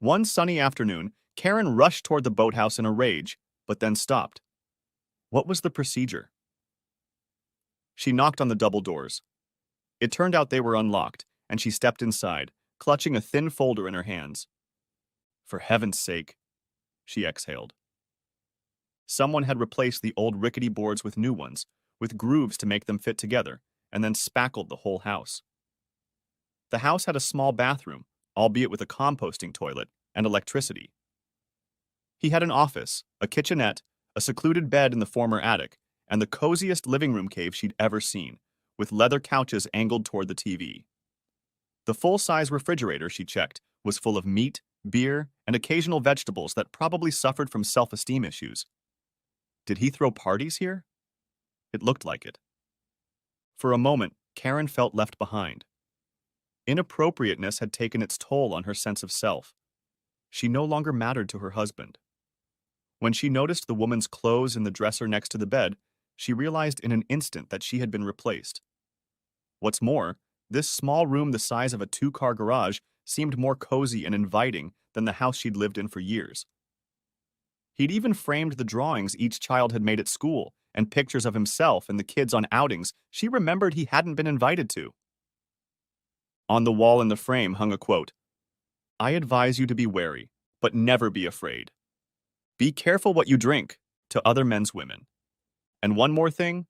One sunny afternoon, Karen rushed toward the boathouse in a rage, but then stopped. What was the procedure? She knocked on the double doors. It turned out they were unlocked, and she stepped inside, clutching a thin folder in her hands. For heaven's sake, she exhaled. Someone had replaced the old rickety boards with new ones, with grooves to make them fit together, and then spackled the whole house. The house had a small bathroom, albeit with a composting toilet, and electricity. He had an office, a kitchenette, a secluded bed in the former attic, and the coziest living room cave she'd ever seen, with leather couches angled toward the TV. The full-size refrigerator, she checked, was full of meat, beer, and occasional vegetables that probably suffered from self-esteem issues. Did he throw parties here? It looked like it. For a moment, Karen felt left behind. Inappropriateness had taken its toll on her sense of self. She no longer mattered to her husband. When she noticed the woman's clothes in the dresser next to the bed, she realized in an instant that she had been replaced. What's more, this small room the size of a 2-car garage seemed more cozy and inviting than the house she'd lived in for years. He'd even framed the drawings each child had made at school and pictures of himself and the kids on outings she remembered he hadn't been invited to. On the wall in the frame hung a quote, "I advise you to be wary, but never be afraid. Be careful what you drink, to other men's women. And one more thing,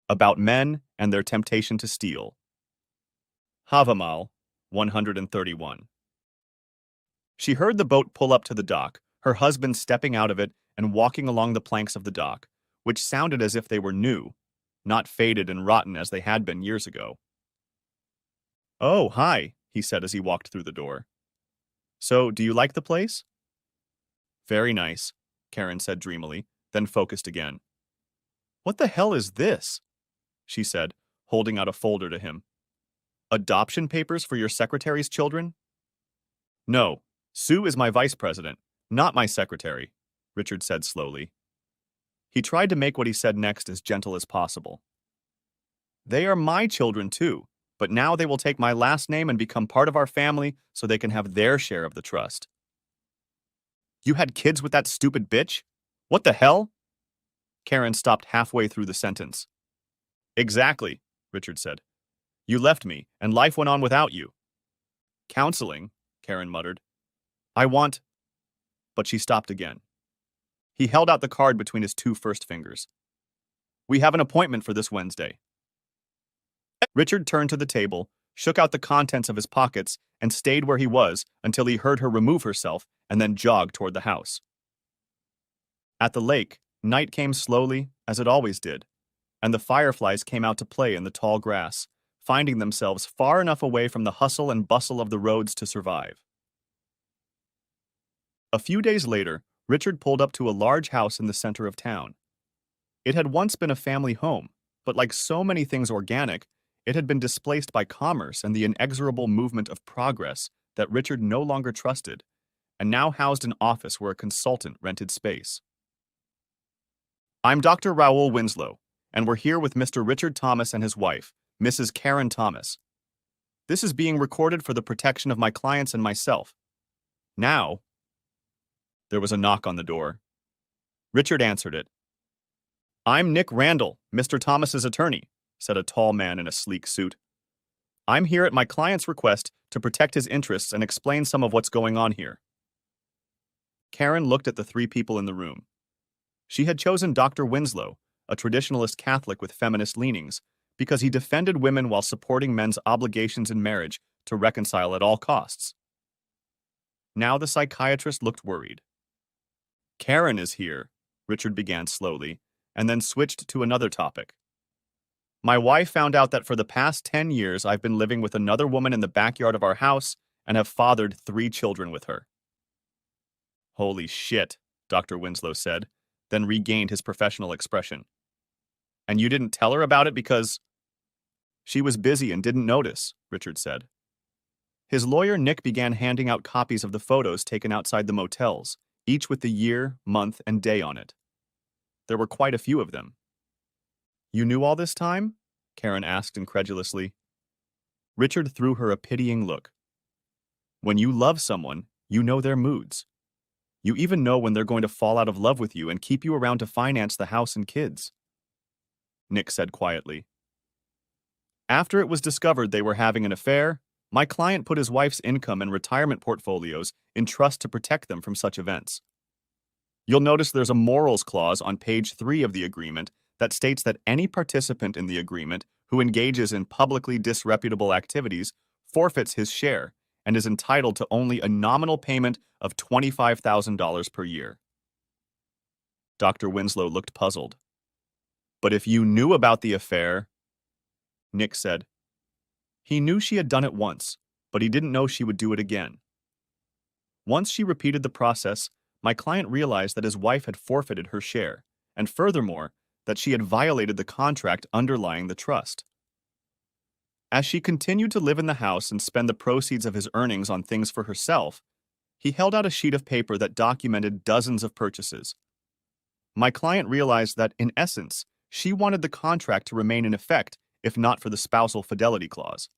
about men and their temptation to steal." Havamal, 131. She heard the boat pull up to the dock, her husband stepping out of it and walking along the planks of the dock, which sounded as if they were new, not faded and rotten as they had been years ago. "Oh, hi," he said as he walked through the door. "So, do you like the place?" "Very nice," Karen said dreamily, then focused again. "What the hell is this?" she said, holding out a folder to him. "Adoption papers for your secretary's children?" "No, Sue is my vice president, not my secretary," Richard said slowly. He tried to make what he said next as gentle as possible. "They are my children too, but now they will take my last name and become part of our family so they can have their share of the trust." "You had kids with that stupid bitch? What the hell?" Karen stopped halfway through the sentence. "Exactly," Richard said. You left me, and life went on without you. Counseling, Karen muttered. I want. But she stopped again. He held out the card between his two first fingers. We have an appointment for this Wednesday. Richard turned to the table, shook out the contents of his pockets, and stayed where he was until he heard her remove herself and then jog toward the house. At the lake, night came slowly, as it always did, and the fireflies came out to play in the tall grass, finding themselves far enough away from the hustle and bustle of the roads to survive. A few days later, Richard pulled up to a large house in the center of town. It had once been a family home, but like so many things organic, it had been displaced by commerce and the inexorable movement of progress that Richard no longer trusted, and now housed an office where a consultant rented space. I'm Dr. Raoul Winslow, and we're here with Mr. Richard Thomas and his wife, Mrs. Karen Thomas. This is being recorded for the protection of my clients and myself. Now, there was a knock on the door. Richard answered it. I'm Nick Randall, Mr. Thomas's attorney, said a tall man in a sleek suit. I'm here at my client's request to protect his interests and explain some of what's going on here. Karen looked at the three people in the room. She had chosen Dr. Winslow, a traditionalist Catholic with feminist leanings, because he defended women while supporting men's obligations in marriage to reconcile at all costs. Now the psychiatrist looked worried. Karen is here, Richard began slowly, and then switched to another topic. My wife found out that for the past 10 years I've been living with another woman in the backyard of our house and have fathered 3 children with her. Holy shit, Dr. Winslow said, then regained his professional expression. And you didn't tell her about it because... She was busy and didn't notice, Richard said. His lawyer Nick began handing out copies of the photos taken outside the motels, each with the year, month, and day on it. There were quite a few of them. You knew all this time? Karen asked incredulously. Richard threw her a pitying look. When you love someone, you know their moods. You even know when they're going to fall out of love with you and keep you around to finance the house and kids. Nick said quietly. After it was discovered they were having an affair, my client put his wife's income and retirement portfolios in trust to protect them from such events. You'll notice there's a morals clause on page 3 of the agreement that states that any participant in the agreement who engages in publicly disreputable activities forfeits his share and is entitled to only a nominal payment of $25,000 per year. Dr. Winslow looked puzzled. But if you knew about the affair, Nick said. He knew she had done it once, but he didn't know she would do it again. Once she repeated the process, my client realized that his wife had forfeited her share, and furthermore, that she had violated the contract underlying the trust. As she continued to live in the house and spend the proceeds of his earnings on things for herself, he held out a sheet of paper that documented dozens of purchases. My client realized that, in essence, she wanted the contract to remain in effect if not for the spousal fidelity clause.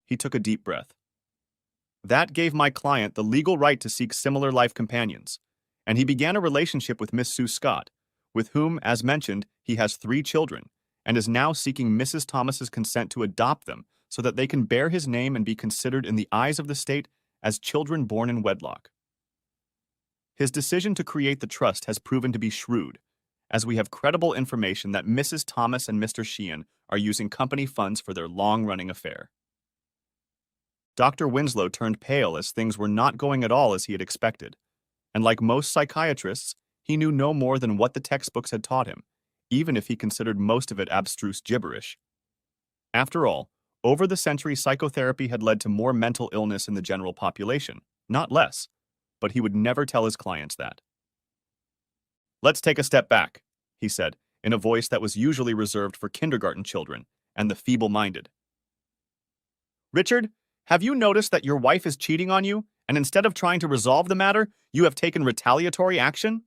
He took a deep breath. That gave my client the legal right to seek similar life companions, and he began a relationship with Miss Sue Scott, with whom, as mentioned, he has 3 children, and is now seeking Mrs. Thomas's consent to adopt them so that they can bear his name and be considered in the eyes of the state as children born in wedlock. His decision to create the trust has proven to be shrewd, as we have credible information that Mrs. Thomas and Mr. Sheehan are using company funds for their long-running affair. Dr. Winslow turned pale as things were not going at all as he had expected, and like most psychiatrists, he knew no more than what the textbooks had taught him, even if he considered most of it abstruse gibberish. After all, over the century psychotherapy had led to more mental illness in the general population, not less, but he would never tell his clients that. Let's take a step back, he said, in a voice that was usually reserved for kindergarten children and the feeble-minded. Richard, have you noticed that your wife is cheating on you, and instead of trying to resolve the matter, you have taken retaliatory action?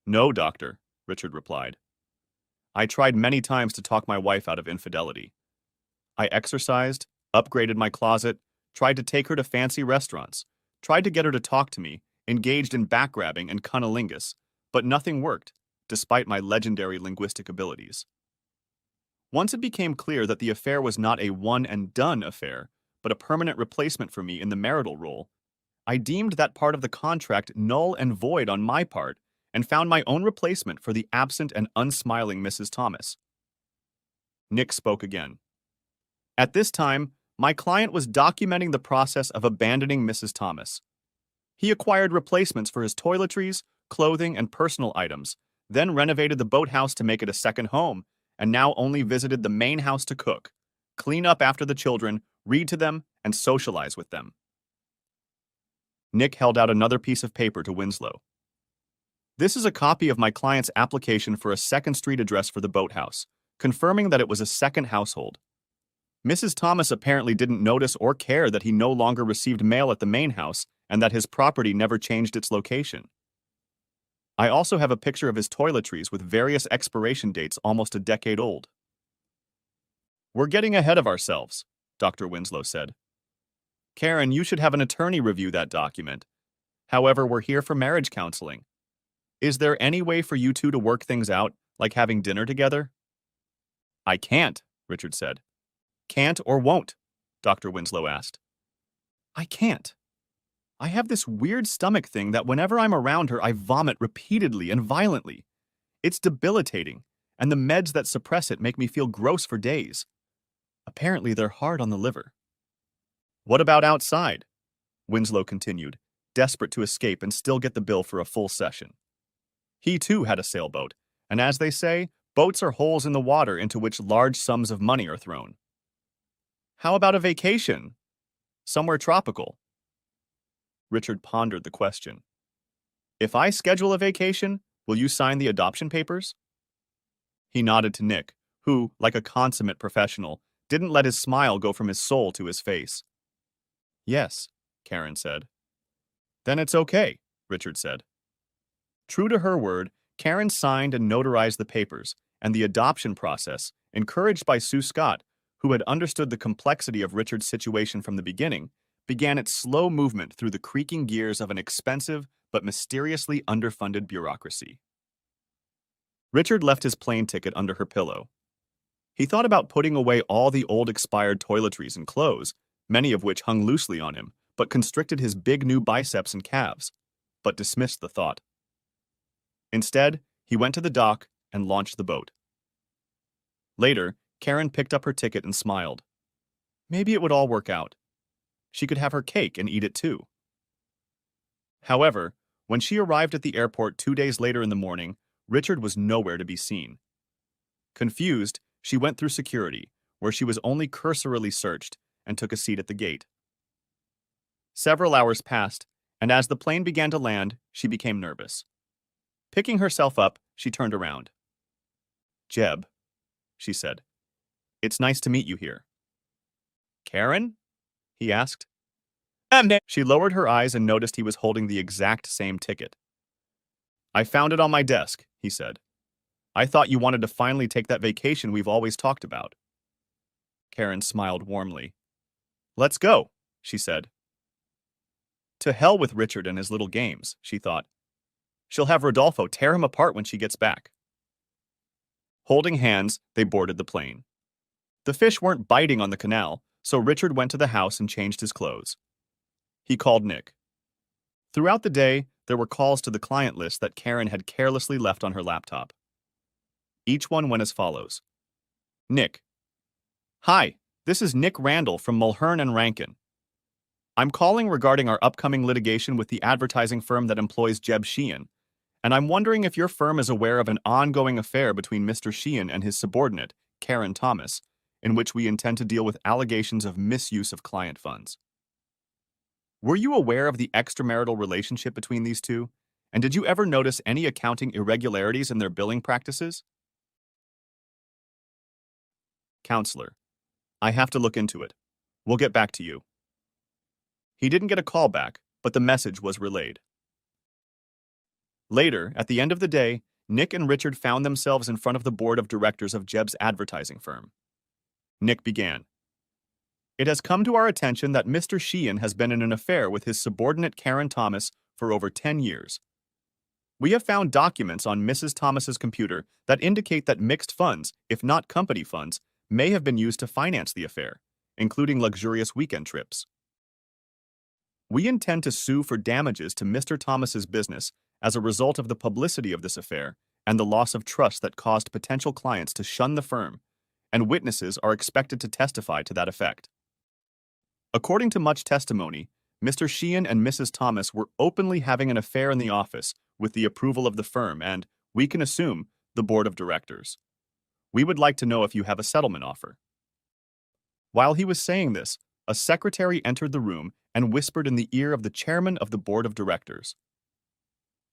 No, doctor, Richard replied. I tried many times to talk my wife out of infidelity. I exercised, upgraded my closet, tried to take her to fancy restaurants, tried to get her to talk to me, engaged in backgrabbing and cunnilingus, but nothing worked, despite my legendary linguistic abilities. Once it became clear that the affair was not a one-and-done affair, but a permanent replacement for me in the marital role, I deemed that part of the contract null and void on my part and found my own replacement for the absent and unsmiling Mrs. Thomas. Nick spoke again. At this time, my client was documenting the process of abandoning Mrs. Thomas. He acquired replacements for his toiletries, clothing, and personal items, then renovated the boathouse to make it a second home, and now only visited the main house to cook, clean up after the children, read to them, and socialize with them. Nick held out another piece of paper to Winslow. This is a copy of my client's application for a second street address for the boathouse, confirming that it was a second household. Mrs. Thomas apparently didn't notice or care that he no longer received mail at the main house and that his property never changed its location. I also have a picture of his toiletries with various expiration dates almost a decade old. We're getting ahead of ourselves, Dr. Winslow said. Karen, you should have an attorney review that document. However, we're here for marriage counseling. Is there any way for you two to work things out, like having dinner together? I can't, Richard said. Can't or won't? Dr. Winslow asked. I can't. I have this weird stomach thing that whenever I'm around her, I vomit repeatedly and violently. It's debilitating, and the meds that suppress it make me feel gross for days. Apparently, they're hard on the liver. What about outside? Winslow continued, desperate to escape and still get the bill for a full session. He too had a sailboat, and as they say, boats are holes in the water into which large sums of money are thrown. How about a vacation? Somewhere tropical? Richard pondered the question. If I schedule a vacation, will you sign the adoption papers? He nodded to Nick, who, like a consummate professional, didn't let his smile go from his soul to his face. Yes, Karen said. Then it's okay, Richard said. True to her word, Karen signed and notarized the papers, and the adoption process, encouraged by Sue Scott, who had understood the complexity of Richard's situation from the beginning, began its slow movement through the creaking gears of an expensive but mysteriously underfunded bureaucracy. Richard left his plane ticket under her pillow. He thought about putting away all the old expired toiletries and clothes, many of which hung loosely on him, but constricted his big new biceps and calves, but dismissed the thought. Instead, he went to the dock and launched the boat. Later, Karen picked up her ticket and smiled. Maybe it would all work out. She could have her cake and eat it too. However, when she arrived at the airport 2 days later in the morning, Richard was nowhere to be seen. Confused, she went through security, where she was only cursorily searched, and took a seat at the gate. Several hours passed, and as the plane began to land, she became nervous. Picking herself up, she turned around. Jeb, she said. It's nice to meet you here. Karen? He asked. She lowered her eyes and noticed he was holding the exact same ticket. I found it on my desk, he said. I thought you wanted to finally take that vacation we've always talked about. Karen smiled warmly. Let's go, she said. To hell with Richard and his little games, she thought. She'll have Rodolfo tear him apart when she gets back. Holding hands, they boarded the plane. The fish weren't biting on the canal, so Richard went to the house and changed his clothes. He called Nick. Throughout the day, there were calls to the client list that Karen had carelessly left on her laptop. Each one went as follows. Nick. Hi, this is Nick Randall from Mulhern and Rankin. I'm calling regarding our upcoming litigation with the advertising firm that employs Jeb Sheehan, and I'm wondering if your firm is aware of an ongoing affair between Mr. Sheehan and his subordinate, Karen Thomas, in which we intend to deal with allegations of misuse of client funds. Were you aware of the extramarital relationship between these two, and did you ever notice any accounting irregularities in their billing practices? Counselor. I have to look into it. We'll get back to you. He didn't get a call back, but the message was relayed. Later, at the end of the day, Nick and Richard found themselves in front of the board of directors of Jeb's advertising firm. Nick began. It has come to our attention that Mr. Sheehan has been in an affair with his subordinate Karen Thomas for over 10 years. We have found documents on Mrs. Thomas's computer that indicate that mixed funds, if not company funds, may have been used to finance the affair, including luxurious weekend trips. We intend to sue for damages to Mr. Thomas's business as a result of the publicity of this affair and the loss of trust that caused potential clients to shun the firm, and witnesses are expected to testify to that effect. According to much testimony, Mr. Sheehan and Mrs. Thomas were openly having an affair in the office with the approval of the firm and, we can assume, the board of directors. We would like to know if you have a settlement offer. While he was saying this, a secretary entered the room and whispered in the ear of the chairman of the board of directors.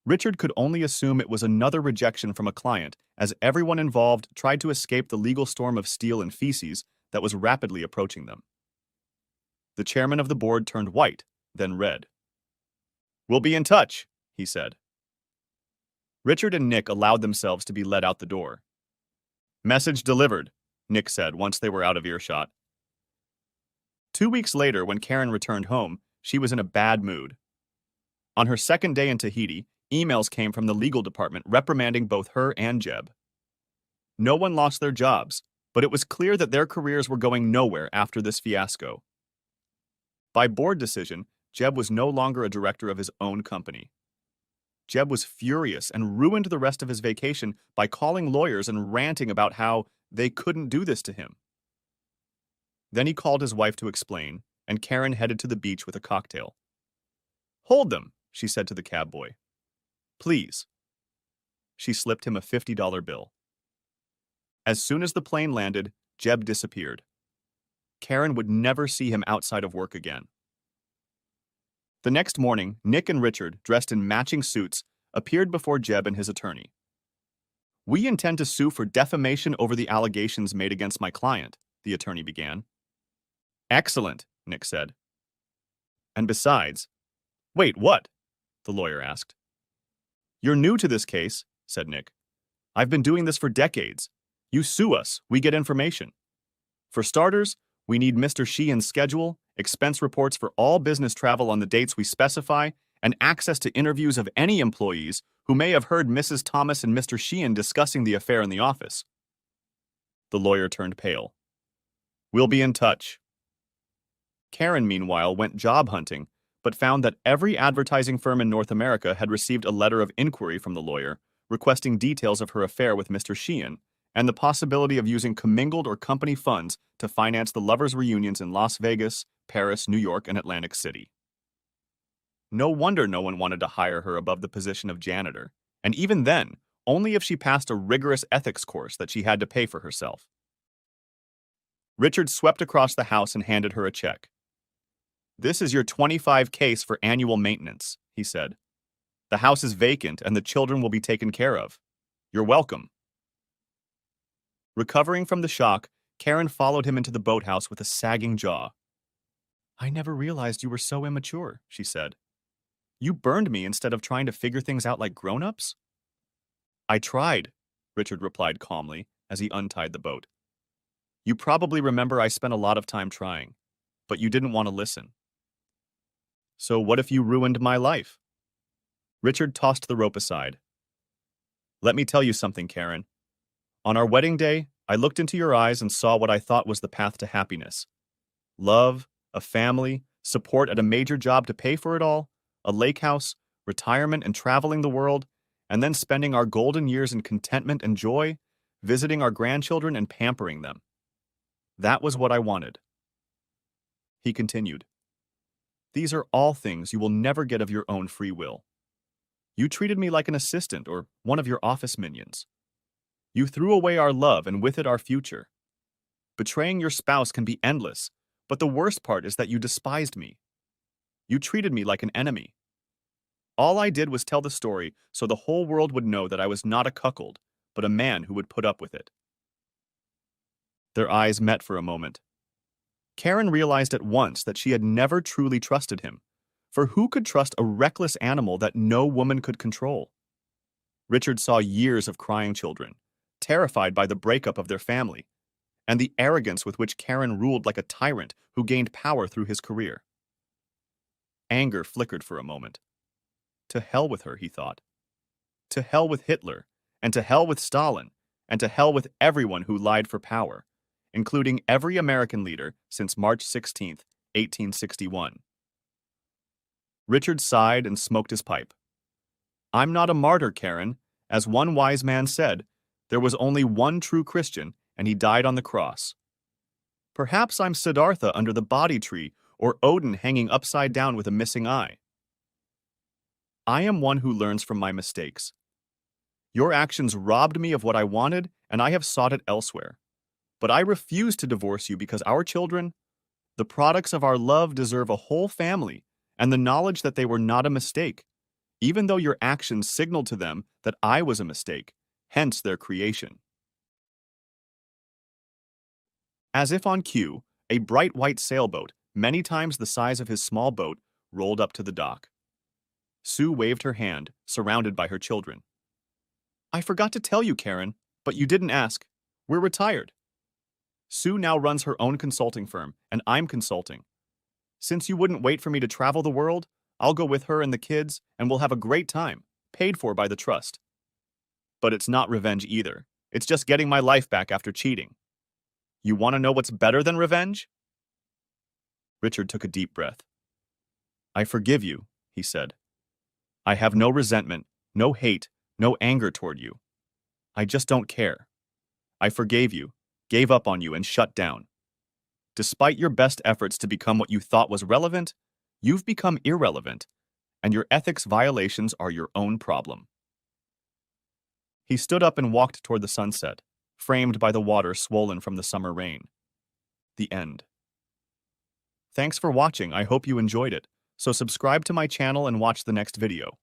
Richard could only assume it was another rejection from a client, as everyone involved tried to escape the legal storm of steel and feces that was rapidly approaching them. The chairman of the board turned white, then red. "We'll be in touch," he said. Richard and Nick allowed themselves to be led out the door. "Message delivered," Nick said once they were out of earshot. 2 weeks later, when Karen returned home, she was in a bad mood. On her second day in Tahiti, emails came from the legal department reprimanding both her and Jeb. No one lost their jobs, but it was clear that their careers were going nowhere after this fiasco. By board decision, Jeb was no longer a director of his own company. Jeb was furious and ruined the rest of his vacation by calling lawyers and ranting about how they couldn't do this to him. Then he called his wife to explain, and Karen headed to the beach with a cocktail. "Hold them," she said to the cab boy. "Please." She slipped him a $50 bill. As soon as the plane landed, Jeb disappeared. Karen would never see him outside of work again. The next morning, Nick and Richard, dressed in matching suits, appeared before Jeb and his attorney. "We intend to sue for defamation over the allegations made against my client," the attorney began. "Excellent," Nick said. "And besides—" "Wait, what?" the lawyer asked. "You're new to this case," said Nick. "I've been doing this for decades. You sue us, we get information. For starters, we need Mr. Sheehan's schedule, expense reports for all business travel on the dates we specify, and access to interviews of any employees who may have heard Mrs. Thomas and Mr. Sheehan discussing the affair in the office." The lawyer turned pale. "We'll be in touch." Karen, meanwhile, went job hunting, but found that every advertising firm in North America had received a letter of inquiry from the lawyer, requesting details of her affair with Mr. Sheehan, and the possibility of using commingled or company funds to finance the lovers' reunions in Las Vegas, Paris, New York, and Atlantic City. No wonder no one wanted to hire her above the position of janitor, and even then, only if she passed a rigorous ethics course that she had to pay for herself. Richard swept across the house and handed her a check. "This is your 25 case for annual maintenance," he said. "The house is vacant and the children will be taken care of. You're welcome." Recovering from the shock, Karen followed him into the boathouse with a sagging jaw. "I never realized you were so immature," she said. "You burned me instead of trying to figure things out like grown-ups?" "I tried," Richard replied calmly as he untied the boat. "You probably remember I spent a lot of time trying, but you didn't want to listen. So what if you ruined my life?" Richard tossed the rope aside. "Let me tell you something, Karen. On our wedding day, I looked into your eyes and saw what I thought was the path to happiness. Love, a family, support at a major job to pay for it all, a lake house, retirement and traveling the world, and then spending our golden years in contentment and joy, visiting our grandchildren and pampering them. That was what I wanted." He continued, "These are all things you will never get of your own free will. You treated me like an assistant or one of your office minions. You threw away our love and with it our future. Betraying your spouse can be endless, but the worst part is that you despised me. You treated me like an enemy. All I did was tell the story so the whole world would know that I was not a cuckold, but a man who would put up with it." Their eyes met for a moment. Karen realized at once that she had never truly trusted him, for who could trust a reckless animal that no woman could control? Richard saw years of crying children, terrified by the breakup of their family, and the arrogance with which Karen ruled like a tyrant who gained power through his career. Anger flickered for a moment. To hell with her, he thought. To hell with Hitler, and to hell with Stalin, and to hell with everyone who lied for power, including every American leader since March 16, 1861. Richard sighed and smoked his pipe. I'm not a martyr, Karen. As one wise man said, there was only one true Christian, and he died on the cross. Perhaps I'm Siddhartha under the Bodhi tree, or Odin hanging upside down with a missing eye. I am one who learns from my mistakes. Your actions robbed me of what I wanted, and I have sought it elsewhere. But I refuse to divorce you because our children, the products of our love, deserve a whole family and the knowledge that they were not a mistake, even though your actions signaled to them that I was a mistake, hence their creation. As if on cue, a bright white sailboat, many times the size of his small boat, rolled up to the dock. Sue waved her hand, surrounded by her children. I forgot to tell you, Karen, but you didn't ask. We're retired. Sue now runs her own consulting firm, and I'm consulting. Since you wouldn't wait for me to travel the world, I'll go with her and the kids, and we'll have a great time, paid for by the trust. But it's not revenge either. It's just getting my life back after cheating. You want to know what's better than revenge? Richard took a deep breath. I forgive you, he said. I have no resentment, no hate, no anger toward you. I just don't care. I forgave you, gave up on you, and shut down. Despite your best efforts to become what you thought was relevant, you've become irrelevant, and your ethics violations are your own problem. He stood up and walked toward the sunset, framed by the water swollen from the summer rain. The end. Thanks for watching. I hope you enjoyed it. So subscribe to my channel and watch the next video.